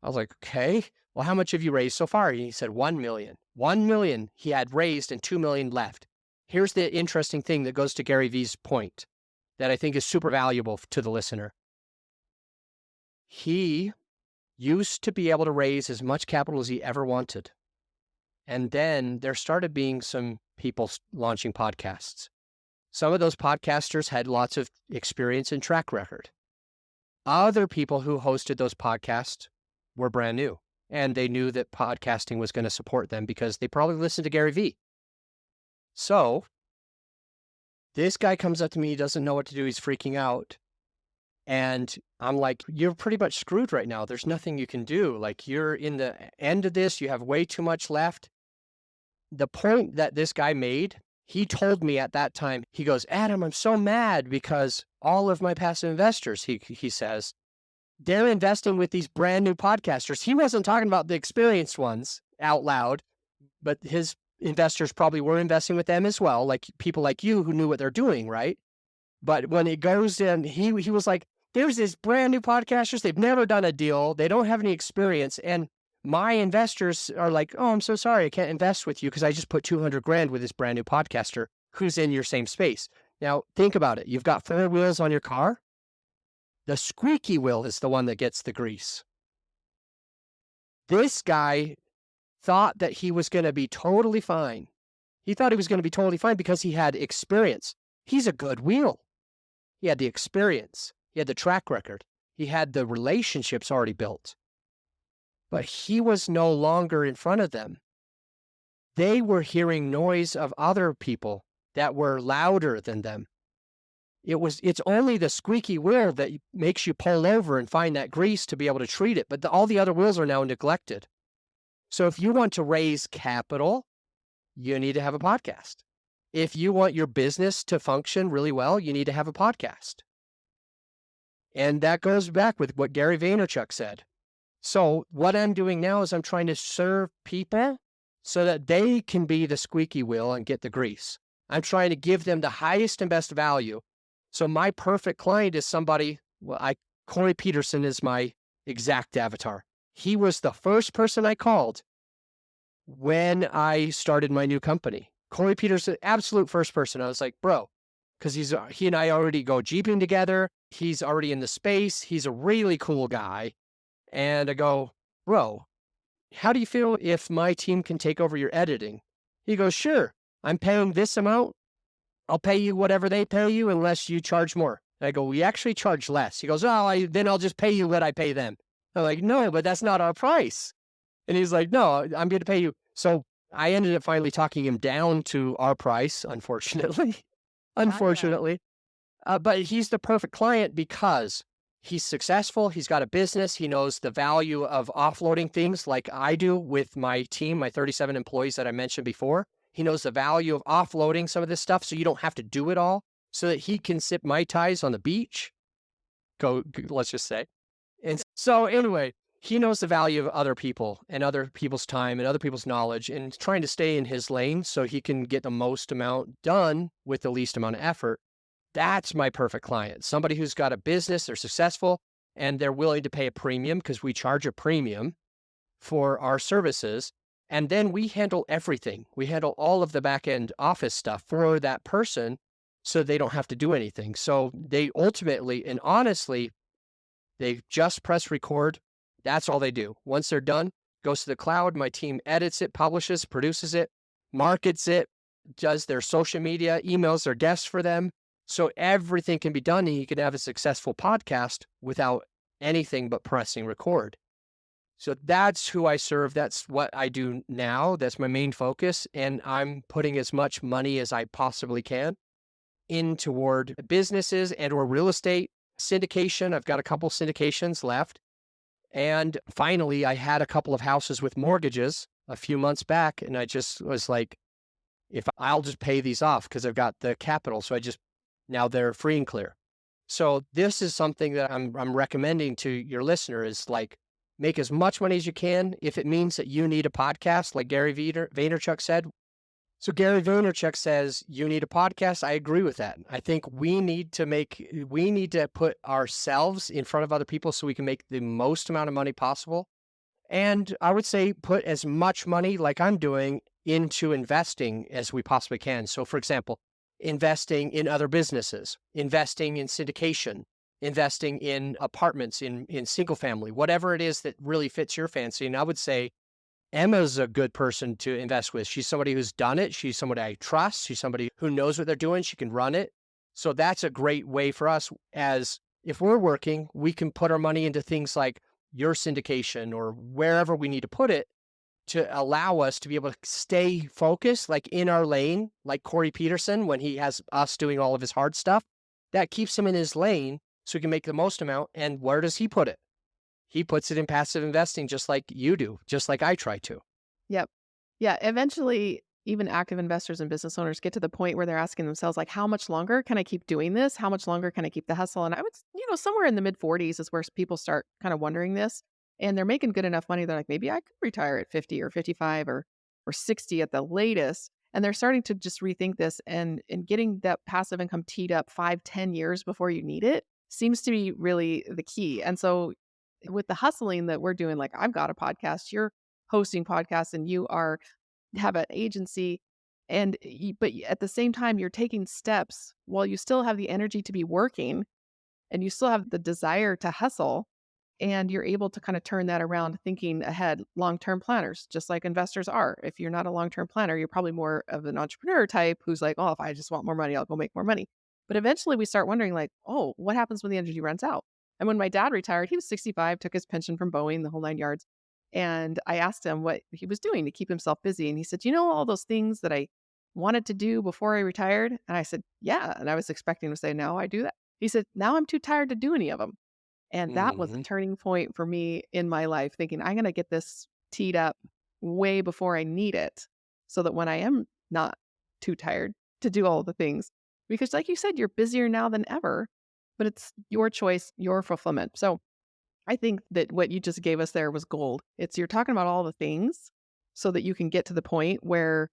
I was like, okay, well, how much have you raised so far? And he said, 1 million. 1 million he had raised and 2 million left. Here's the interesting thing that goes to Gary Vee's point that I think is super valuable to the listener. He used to be able to raise as much capital as he ever wanted. And then there started being some people launching podcasts. Some of those podcasters had lots of experience and track record. Other people who hosted those podcasts were brand new, and they knew that podcasting was going to support them because they probably listened to Gary Vee. So this guy comes up to me, he doesn't know what to do, he's freaking out. And I'm like, you're pretty much screwed right now. There's nothing you can do. Like, you're in the end of this, you have way too much left. The point that this guy made, he told me at that time, he goes, Adam, I'm so mad because all of my passive investors, he says, they're investing with these brand new podcasters. He wasn't talking about the experienced ones out loud, but his investors probably were investing with them as well, like people like you who knew what they're doing, right? But when it goes in, he was like, there's these brand new podcasters. They've never done a deal. They don't have any experience. And my investors are like, oh, I'm so sorry. I can't invest with you because I just put 200 grand with this brand new podcaster who's in your same space. Now, think about it. You've got 4 wheels on your car. The squeaky wheel is the one that gets the grease. This guy thought that he was going to be totally fine. He thought he was going to be totally fine because he had experience. He's a good wheel. He had the experience. He had the track record. He had the relationships already built. But he was no longer in front of them. They were hearing noise of other people that were louder than them. It's only the squeaky wheel that makes you pull over and find that grease to be able to treat it. But all the other wheels are now neglected. So if you want to raise capital, you need to have a podcast. If you want your business to function really well, you need to have a podcast. And that goes back with what Gary Vaynerchuk said. So what I'm doing now is I'm trying to serve people so that they can be the squeaky wheel and get the grease. I'm trying to give them the highest and best value. So my perfect client is somebody, Corey Peterson is my exact avatar. He was the first person I called when I started my new company. Corey Peterson, absolute first person. I was like, bro, because he and I already go jeeping together. He's already in the space. He's a really cool guy. And I go, bro, how do you feel if my team can take over your editing? He goes, sure, I'm paying this amount. I'll pay you whatever they pay you unless you charge more. And I go, we actually charge less. He goes, then I'll just pay you what I pay them. I'm like, no, but that's not our price. And he's like, no, I'm going to pay you. So I ended up finally talking him down to our price, unfortunately. But he's the perfect client because he's successful. He's got a business. He knows the value of offloading things like I do with my team, my 37 employees that I mentioned before. He knows the value of offloading some of this stuff so you don't have to do it all. so that he can sip Mai Tais on the beach. Let's just say. And so anyway, he knows the value of other people and other people's time and other people's knowledge and trying to stay in his lane so he can get the most amount done with the least amount of effort. That's my perfect client. Somebody who's got a business, they're successful, and they're willing to pay a premium because we charge a premium for our services. And then we handle everything. We handle all of the back end office stuff for that person so they don't have to do anything. So they ultimately and honestly, they just press record. That's all they do. Once they're done, goes to the cloud. My team edits it, publishes, produces it, markets it, does their social media, emails their guests for them. So everything can be done and you can have a successful podcast without anything but pressing record. So that's who I serve. That's what I do now. That's my main focus. And I'm putting as much money as I possibly can in toward businesses and or real estate syndication. I've got a couple syndications left. And finally, I had a couple of houses with mortgages a few months back. And I just was like, if I'll just pay these off because I've got the capital. So now they're free and clear. So this is something that I'm recommending to your listener is like, make as much money as you can. If it means that you need a podcast, like Gary Vaynerchuk said. So Gary Vaynerchuk says, you need a podcast. I agree with that. I think we need to put ourselves in front of other people so we can make the most amount of money possible. And I would say put as much money like I'm doing into investing as we possibly can. So for example, investing in other businesses, investing in syndication, investing in apartments, in single family, whatever it is that really fits your fancy. And I would say Emma's a good person to invest with. She's somebody who's done it. She's somebody I trust. She's somebody who knows what they're doing. She can run it. So that's a great way for us as if we're working, we can put our money into things like your syndication or wherever we need to put it to allow us to be able to stay focused, like in our lane, like Corey Peterson, when he has us doing all of his hard stuff, that keeps him in his lane so he can make the most amount. And where does he put it? He puts it in passive investing, just like you do, just like I try to. Yep. Yeah. Eventually, even active investors and business owners get to the point where they're asking themselves, like, how much longer can I keep doing this? How much longer can I keep the hustle? And I would, somewhere in the mid 40s is where people start kind of wondering this. And they're making good enough money. They're like, maybe I could retire at 50 or 55 or 60 at the latest. And they're starting to just rethink this and getting that passive income teed up 5-10 years before you need it seems to be really the key. And so with the hustling that we're doing, like I've got a podcast, you're hosting podcasts and you have an agency but at the same time, you're taking steps while you still have the energy to be working and you still have the desire to hustle. And you're able to kind of turn that around, thinking ahead, long-term planners, just like investors are. If you're not a long-term planner, you're probably more of an entrepreneur type who's like, oh, if I just want more money, I'll go make more money. But eventually we start wondering like, oh, what happens when the energy runs out? And when my dad retired, he was 65, took his pension from Boeing, the whole 9 yards. And I asked him what he was doing to keep himself busy. And he said, all those things that I wanted to do before I retired? And I said, yeah. And I was expecting to say, no, I do that. He said, now I'm too tired to do any of them. And that was a Mhm. turning point for me in my life, thinking I'm going to get this teed up way before I need it so that when I am not too tired to do all the things, because like you said, you're busier now than ever, but it's your choice, your fulfillment. So I think that what you just gave us there was gold. You're talking about all the things so that you can get to the point where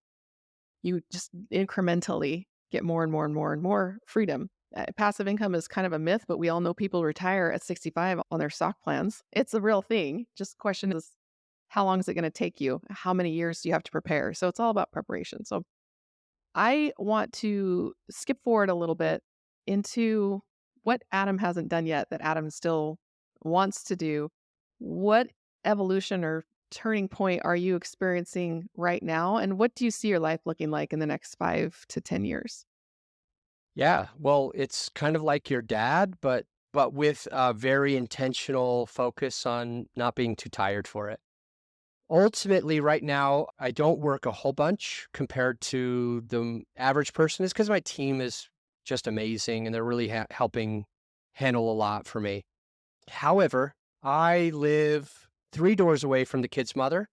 you just incrementally get more and more and more and more freedom. Passive income is kind of a myth, but we all know people retire at 65 on their stock plans. It's a real thing. Just the question is, how long is it going to take you? How many years do you have to prepare? So it's all about preparation. So I want to skip forward a little bit into what Adam hasn't done yet that Adam still wants to do. What evolution or turning point are you experiencing right now? And what do you see your life looking like in the next 5 to 10 years? Yeah, well, it's kind of like your dad, but with a very intentional focus on not being too tired for it. Ultimately, right now, I don't work a whole bunch compared to the average person. Is because my team is just amazing and they're really helping handle a lot for me. However, I live 3 doors away from the kid's mother.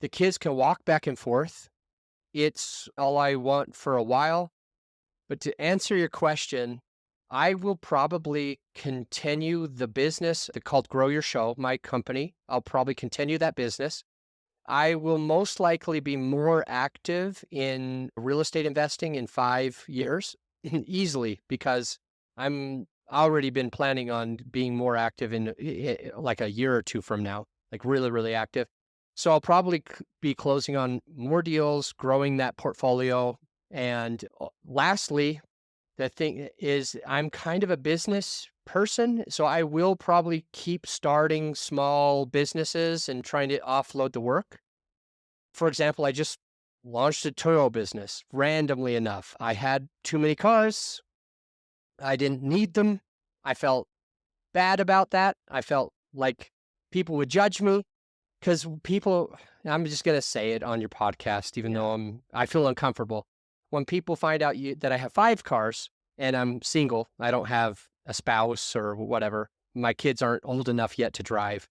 The kids can walk back and forth. It's all I want for a while. But to answer your question, I will probably continue the business called Grow Your Show, my company. I'll probably continue that business. I will most likely be more active in real estate investing in 5 years easily because I'm already been planning on being more active in like a year or two from now, like really, really active. So I'll probably be closing on more deals, growing that portfolio. And lastly, the thing is, I'm kind of a business person, so I will probably keep starting small businesses and trying to offload the work. For example, I just launched a Turo business randomly enough. I had too many cars. I didn't need them. I felt bad about that. I felt like people would judge me because people, I'm just going to say it on your podcast, even Yeah. though I feel uncomfortable. When people find out that I have 5 cars and I'm single, I don't have a spouse or whatever. My kids aren't old enough yet to drive.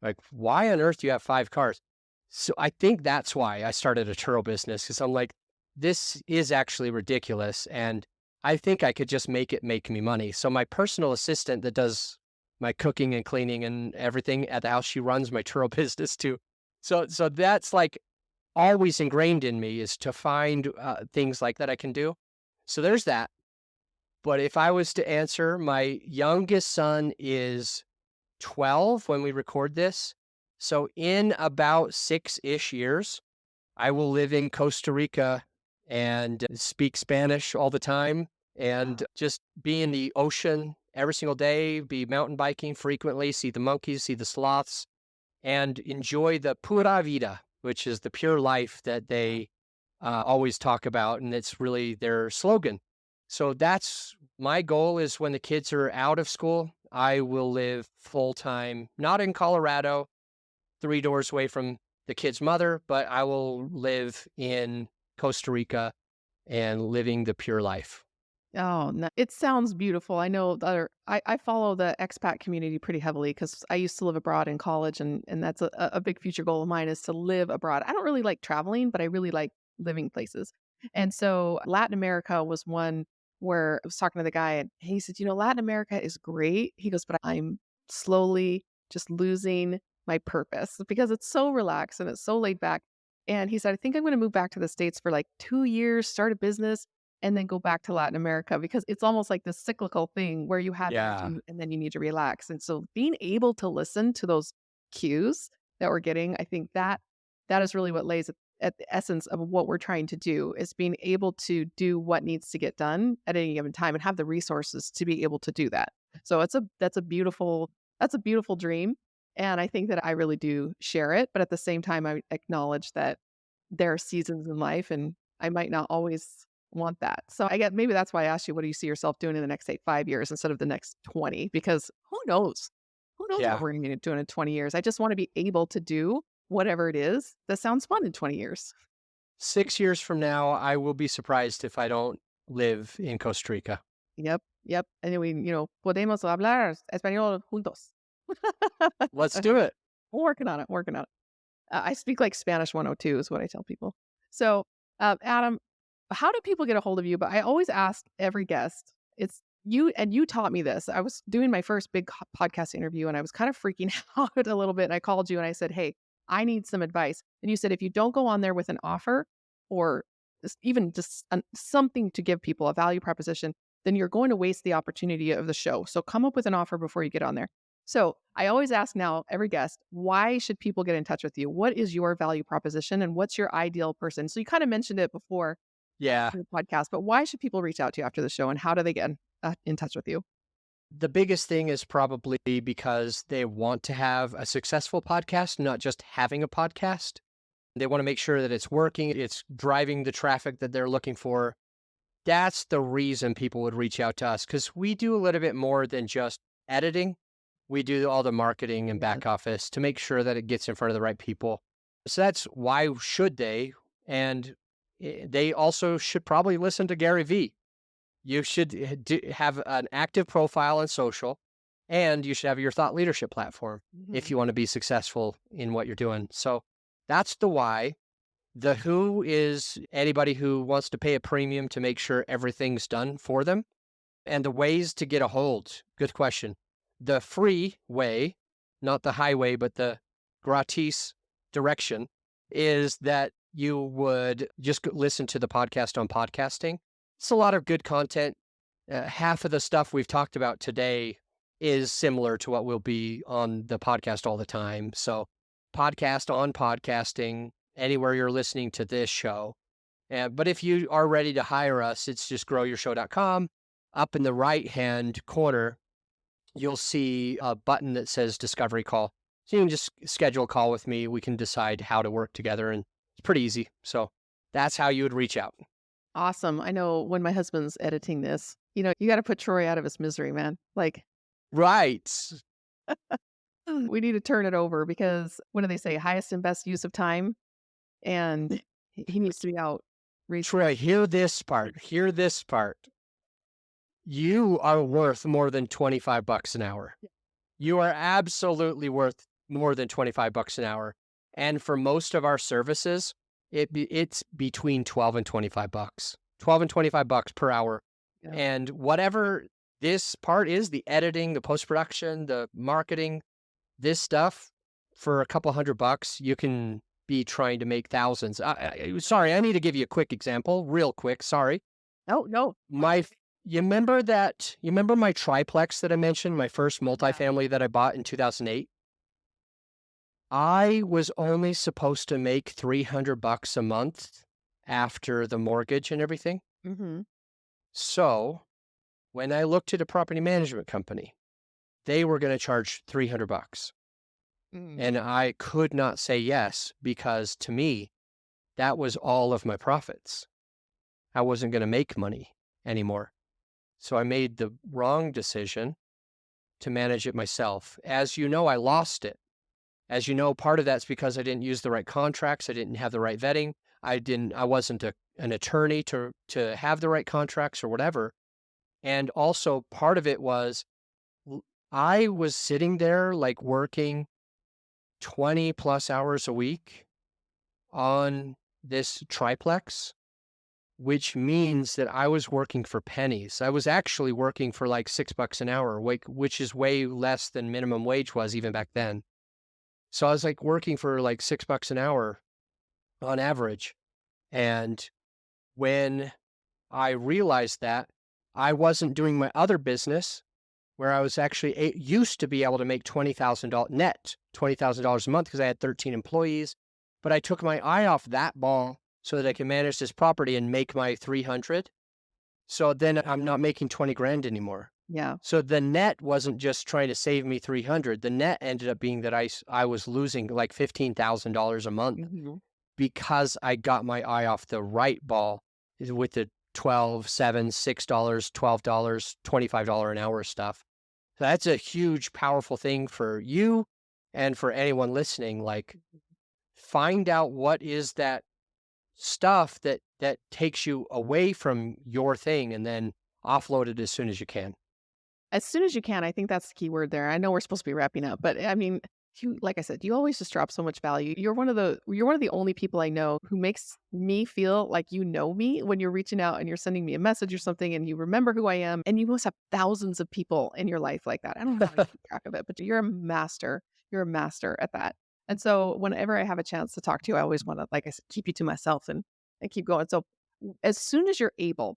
Like, why on earth do you have 5 cars? So I think that's why I started a Turo business because I'm like, this is actually ridiculous. And I think I could just make it make me money. So my personal assistant that does my cooking and cleaning and everything at the house, she runs my Turo business too. So that's like always ingrained in me is to find things like that I can do. So there's that. But if I was to answer, my youngest son is 12 when we record this. So in about 6-ish years, I will live in Costa Rica and speak Spanish all the time and just be in the ocean every single day, be mountain biking frequently, see the monkeys, see the sloths, and enjoy the pura vida, which is the pure life that they always talk about. And it's really their slogan. So that's my goal is when the kids are out of school, I will live full time, not in Colorado, 3 doors away from the kid's mother, but I will live in Costa Rica and living the pure life. Oh, no, it sounds beautiful. I know I follow the expat community pretty heavily because I used to live abroad in college, and that's a big future goal of mine is to live abroad. I don't really like traveling, but I really like living places. And so Latin America was one where I was talking to the guy, and he said, Latin America is great. He goes, but I'm slowly just losing my purpose because it's so relaxed and it's so laid back. And he said, I think I'm going to move back to the States for like 2 years, start a business and then go back to Latin America because it's almost like this cyclical thing where you have Yeah. energy and then you need to relax. And so being able to listen to those cues that we're getting, I think that is really what lays at the essence of what we're trying to do is being able to do what needs to get done at any given time and have the resources to be able to do that. So that's a beautiful dream. And I think that I really do share it. But at the same time, I acknowledge that there are seasons in life and I might not always want that. So I get maybe that's why I asked you, what do you see yourself doing in the next, say, 5 years instead of the next 20? Because who knows? Who knows what Yeah. we're going to be doing in 20 years? I just want to be able to do whatever it is that sounds fun in 20 years. 6 years from now, I will be surprised if I don't live in Costa Rica. Yep. Yep. And podemos hablar español juntos. Let's do it. Working on it. Working on it. I speak like Spanish 102 is what I tell people. So, Adam, how do people get a hold of you? But I always ask every guest, it's you, and you taught me this. I was doing my first big podcast interview and I was kind of freaking out a little bit. And I called you and I said, hey, I need some advice. And you said, if you don't go on there with an offer or even just something to give people a value proposition, then you're going to waste the opportunity of the show. So come up with an offer before you get on there. So I always ask now every guest, why should people get in touch with you? What is your value proposition and what's your ideal person? So you kind of mentioned it before Yeah. in the podcast, but why should people reach out to you after the show and how do they get in touch with you? The biggest thing is probably because they want to have a successful podcast, not just having a podcast. They want to make sure that it's working, it's driving the traffic that they're looking for. That's the reason people would reach out to us because we do a little bit more than just editing. We do all the marketing and Yeah. back office to make sure that it gets in front of the right people. So that's why should they? And they also should probably listen to Gary Vee. You should have an active profile on social, and you should have your thought leadership platform if Mhm. you want to be successful in what you're doing. So that's the why. The who is anybody who wants to pay a premium to make sure everything's done for them. And the ways to get a hold, good question. The free way, not the highway, but the gratis direction, is that you would just listen to the podcast on podcasting. It's a lot of good content. Half of the stuff we've talked about today is similar to what will be on the podcast all the time. So, podcast on podcasting, anywhere you're listening to this show. But if you are ready to hire us, it's just growyourshow.com. Up in the right-hand corner, you'll see a button that says Discovery Call. So you can just schedule a call with me. We can decide how to work together, and it's pretty easy. So that's how you would reach out. Awesome. I know when my husband's editing this, you got to put Troy out of his misery, man. Like, Right. we need to turn it over because what do they say? Highest and best use of time. And he needs to be out. Troy, hear this part. Hear this part. You are worth more than $25 an hour. Yeah. You are absolutely worth more than $25 an hour. And for most of our services, it's between $12 and $25. $12 and $25 per hour. Yeah. And whatever this part is, the editing, the post-production, the marketing, this stuff, for a couple $100, you can be trying to make thousands. Sorry, I need to give you a quick example, real quick. Sorry. No. You remember my triplex that I mentioned, my first multifamily that I bought in 2008? I was only supposed to make $300 a month after the mortgage and everything. Mm-hmm. So when I looked at a property management company, they were going to charge $300. Mm. And I could not say yes because to me, that was all of my profits. I wasn't going to make money anymore. So I made the wrong decision to manage it myself. As you know, I lost it. As you know, part of that's because I didn't use the right contracts. I didn't have the right vetting. I wasn't an attorney to have the right contracts or whatever. And also part of it was I was sitting there like working 20 plus hours a week on this triplex, which means that I was working for pennies. I was actually working for like $6 an hour, which is way less than minimum wage was even back then. So I was like working for like $6 an hour on average. And when I realized that, I wasn't doing my other business where I was actually used to be able to make $20,000 net, $20,000 a month because I had 13 employees. But I took my eye off that ball so that I can manage this property and make my 300. So then I'm not making 20 grand anymore. Yeah. So the net wasn't just trying to save me 300. The net ended up being that I was losing like $15,000 a month because I got my eye off the right ball with the $12, $7, $6, $12, $25 an hour stuff. So that's a huge, powerful thing for you and for anyone listening. Like, find out what is that stuff that takes you away from your thing and then offload it as soon as you can. As soon as you can. I think that's the key word there. I know we're supposed to be wrapping up, but I mean, like I said, you always just drop so much value. You're one of the only people I know who makes me feel like you know me when you're reaching out and you're sending me a message or something and you remember who I am. And you must have thousands of people in your life like that. I don't know how you keep track of it, but you're a master. You're a master at that. And so whenever I have a chance to talk to you, I always want to, like I said, keep you to myself and keep going. So as soon as you're able,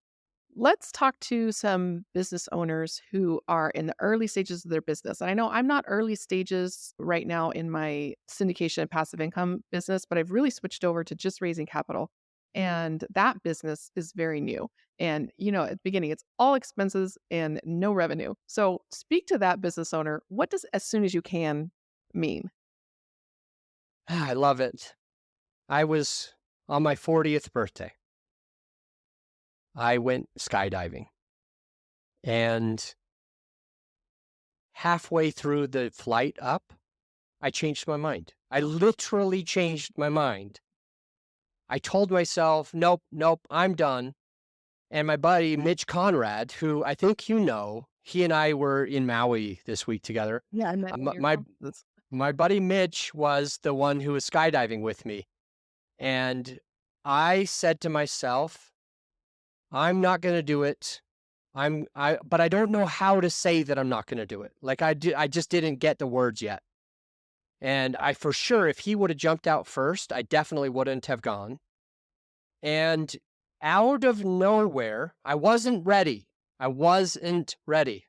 let's talk to some business owners who are in the early stages of their business. And I know I'm not early stages right now in my syndication and passive income business, but I've really switched over to just raising capital. And that business is very new. And, at the beginning, it's all expenses and no revenue. So speak to that business owner. What does as soon as you can mean? I love it. I was on my 40th birthday. I went skydiving. And halfway through the flight up, I changed my mind. I literally changed my mind. I told myself, nope, I'm done. And my buddy, Mitch Conrad, who I think you know, he and I were in Maui this week together. Yeah, I met my buddy Mitch was the one who was skydiving with me. And I said to myself, I'm not going to do it. But I don't know how to say that I'm not going to do it. Like I just didn't get the words yet. And I for sure, if he would have jumped out first, I definitely wouldn't have gone. And out of nowhere, I wasn't ready. I wasn't ready.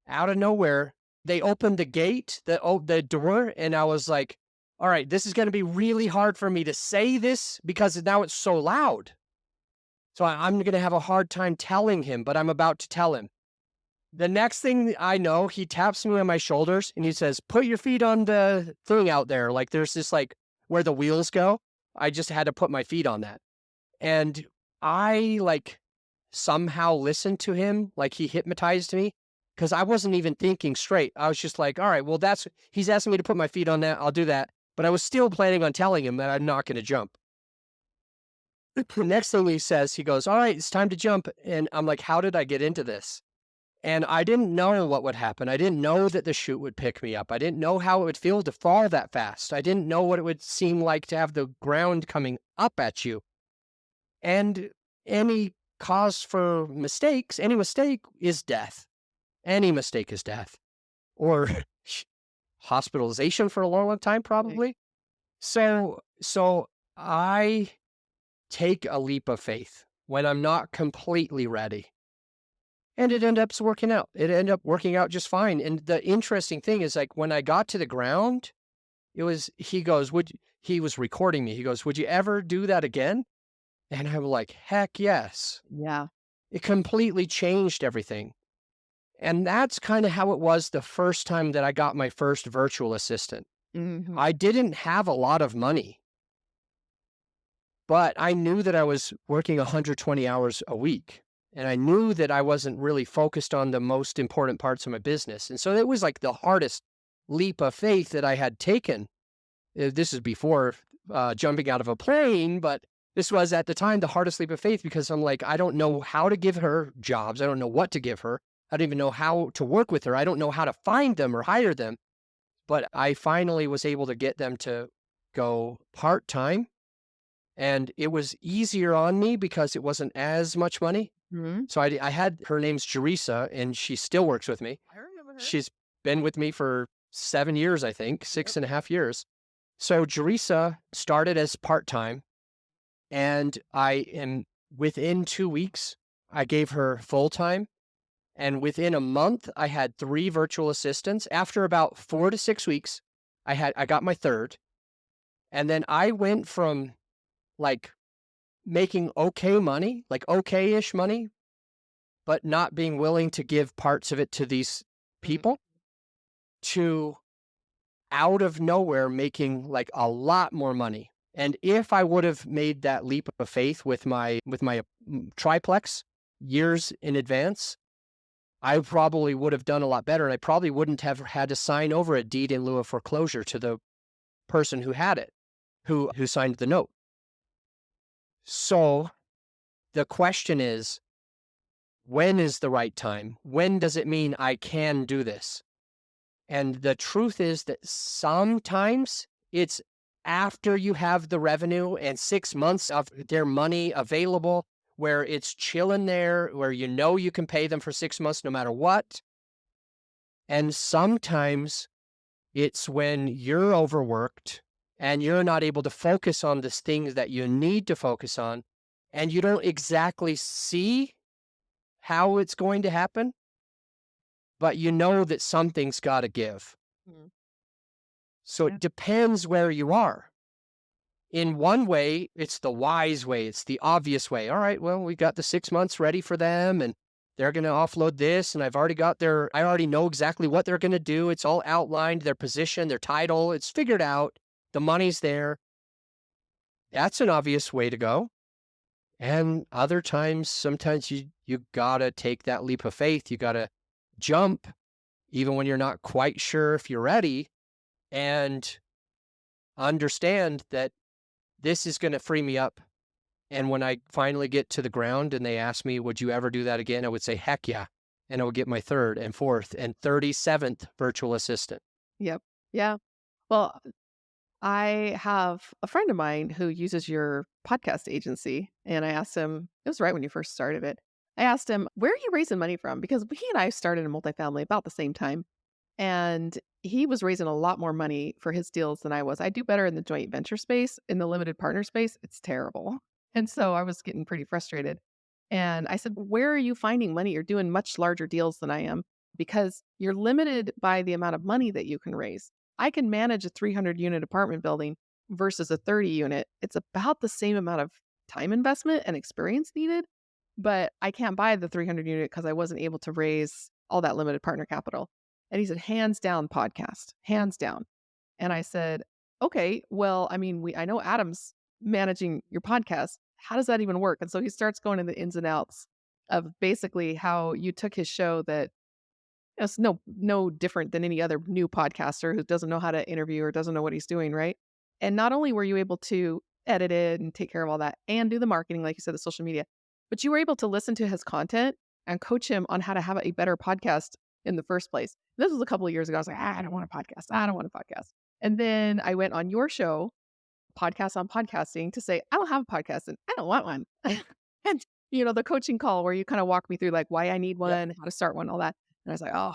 Out of nowhere, they opened the gate, the door, and I was like, all right, this is going to be really hard for me to say this because now it's so loud. So I'm going to have a hard time telling him, but I'm about to tell him. The next thing I know, he taps me on my shoulders and he says, put your feet on the thing out there. Like there's this like where the wheels go. I just had to put my feet on that. And I like somehow listened to him, like he hypnotized me because I wasn't even thinking straight. I was just like, all right, well, he's asking me to put my feet on that. I'll do that. But I was still planning on telling him that I'm not going to jump. The next thing he says, he goes, all right, it's time to jump. And I'm like, how did I get into this? And I didn't know what would happen. I didn't know that the chute would pick me up. I didn't know how it would feel to fall that fast. I didn't know what it would seem like to have the ground coming up at you. And any cause for mistakes, any mistake is death. Any mistake is death. Or hospitalization for a long, long time, probably. So I take a leap of faith when I'm not completely ready. And it ended up working out. It ended up working out just fine. And the interesting thing is, like, when I got to the ground, he was recording me. He goes, would you ever do that again? And I'm like, heck yes. Yeah. It completely changed everything. And that's kind of how it was the first time that I got my first virtual assistant. Mhm. I didn't have a lot of money, but I knew that I was working 120 hours a week. And I knew that I wasn't really focused on the most important parts of my business. And so it was like the hardest leap of faith that I had taken. This is before jumping out of a plane, but this was at the time the hardest leap of faith because I'm like, I don't know how to give her jobs. I don't know what to give her. I don't even know how to work with her. I don't know how to find them or hire them. But I finally was able to get them to go part-time. And it was easier on me because it wasn't as much money. Mhm. So I had her name's Jerisa, and she still works with me. I remember her. She's been with me for 7 years, I think, Yep. 6.5 years. So Jerisa started as part-time, and within 2 weeks, I gave her full-time. And within a month, I had 3 virtual assistants. After about 4 to 6 weeks, I got my third. And then I went from like making okay money, like okay-ish money, but not being willing to give parts of it to these Mhm. people, to out of nowhere making like a lot more money. And if I would have made that leap of faith with my triplex years in advance, I probably would have done a lot better. And I probably wouldn't have had to sign over a deed in lieu of foreclosure to the person who had it, who signed the note. So the question is, when is the right time? When does it mean I can do this? And the truth is that sometimes it's after you have the revenue and 6 months of their money available, where it's chilling there, where you know you can pay them for 6 months no matter what. And sometimes it's when you're overworked and you're not able to focus on the things that you need to focus on, and you don't exactly see how it's going to happen, but you know that something's got to give. Mhm. So Yeah. it depends where you are. In one way, it's the wise way, it's the obvious way. All right, well, we got the 6 months ready for them, and they're going to offload this, and I already know exactly what they're going to do. It's all outlined, their position, their title, it's figured out. The money's there. That's an obvious way to go. And other times, sometimes you gotta take that leap of faith. You gotta jump, even when you're not quite sure if you're ready, and understand that this is gonna free me up. And when I finally get to the ground and they ask me, would you ever do that again? I would say, heck yeah. And I would get my third and fourth and 37th virtual assistant. Yep. Yeah. Well, I have a friend of mine who uses your podcast agency, and I asked him, it was right when you first started it. I asked him, where are you raising money from? Because he and I started a multifamily about the same time, and he was raising a lot more money for his deals than I was. I do better in the joint venture space. In the limited partner space, it's terrible. And so I was getting pretty frustrated. And I said, where are you finding money? You're doing much larger deals than I am because you're limited by the amount of money that you can raise. I can manage a 300 unit apartment building versus a 30 unit. It's about the same amount of time investment and experience needed, but I can't buy the 300 unit because I wasn't able to raise all that limited partner capital. And he said, hands down podcast, hands down. And I said, okay, well, I mean, I know Adam's managing your podcast. How does that even work? And so he starts going into the ins and outs of basically how you took his show that it's no different than any other new podcaster who doesn't know how to interview or doesn't know what he's doing, right? And not only were you able to edit it and take care of all that and do the marketing, like you said, the social media, but you were able to listen to his content and coach him on how to have a better podcast in the first place. This was a couple of years ago. I was like, I don't want a podcast. I don't want a podcast. And then I went on your show, Podcast on Podcasting, to say, I don't have a podcast and I don't want one. And, the coaching call where you kind of walk me through like why I need Yep. one, how to start one, all that. And I was like, oh,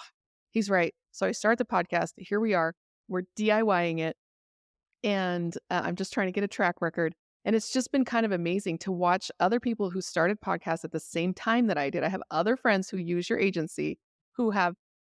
he's right. So I start the podcast. Here we are. We're DIYing it. And I'm just trying to get a track record. And it's just been kind of amazing to watch other people who started podcasts at the same time that I did. I have other friends who use your agency who have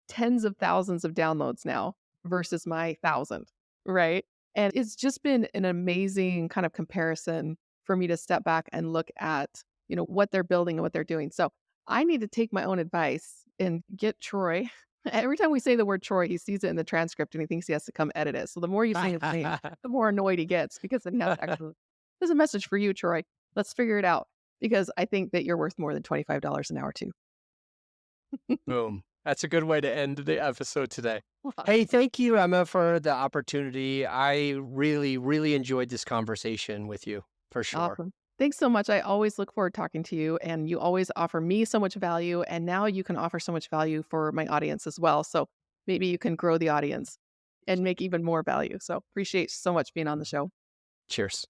tens of thousands of downloads now versus my 1,000, right? And it's just been an amazing kind of comparison for me to step back and look at, what they're building and what they're doing. So I need to take my own advice and get Troy. Every time we say the word Troy, he sees it in the transcript and he thinks he has to come edit it. So the more you say his name, the more annoyed he gets because then he has to actually, there's a message for you, Troy. Let's figure it out because I think that you're worth more than $25 an hour too. Boom. That's a good way to end the episode today. Hey, thank you, Emma, for the opportunity. I really, really enjoyed this conversation with you, for sure. Awesome. Thanks so much. I always look forward to talking to you, and you always offer me so much value. And now you can offer so much value for my audience as well. So maybe you can grow the audience and make even more value. So appreciate so much being on the show. Cheers.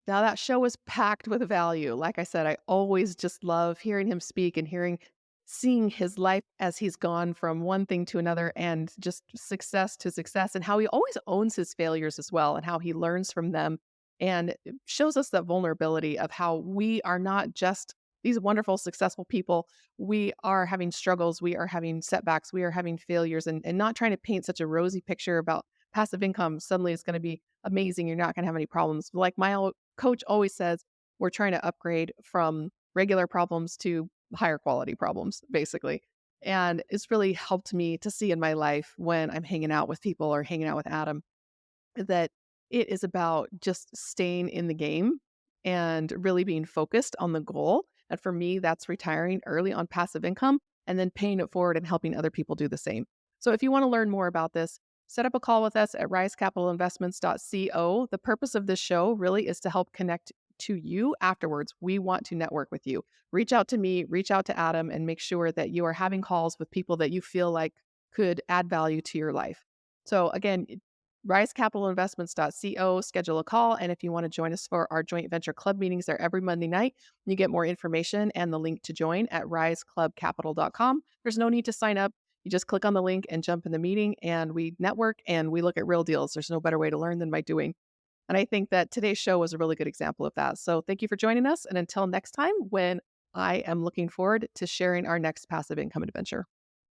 Now, that show was packed with value. Like I said, I always just love hearing him speak and seeing his life as he's gone from one thing to another and just success to success, and how he always owns his failures as well and how he learns from them and it shows us that vulnerability of how we are not just these wonderful, successful people. We are having struggles, we are having setbacks, we are having failures, and not trying to paint such a rosy picture about passive income. Suddenly it's going to be amazing. You're not going to have any problems. Like my coach always says, we're trying to upgrade from regular problems to higher quality problems, basically. And it's really helped me to see in my life when I'm hanging out with people or hanging out with Adam that it is about just staying in the game and really being focused on the goal. And for me, that's retiring early on passive income and then paying it forward and helping other people do the same. So if you want to learn more about this, set up a call with us at risecapitalinvestments.co. The purpose of this show really is to help connect to you afterwards. We want to network with you. Reach out to me, reach out to Adam, and make sure that you are having calls with people that you feel like could add value to your life. So again, risecapitalinvestments.co, schedule a call. And if you want to join us for our joint venture club meetings, they're every Monday night. You get more information and the link to join at riseclubcapital.com. There's no need to sign up. You just click on the link and jump in the meeting, and we network and we look at real deals. There's no better way to learn than by doing. And I think that today's show was a really good example of that. So thank you for joining us. And until next time, when I am looking forward to sharing our next passive income adventure.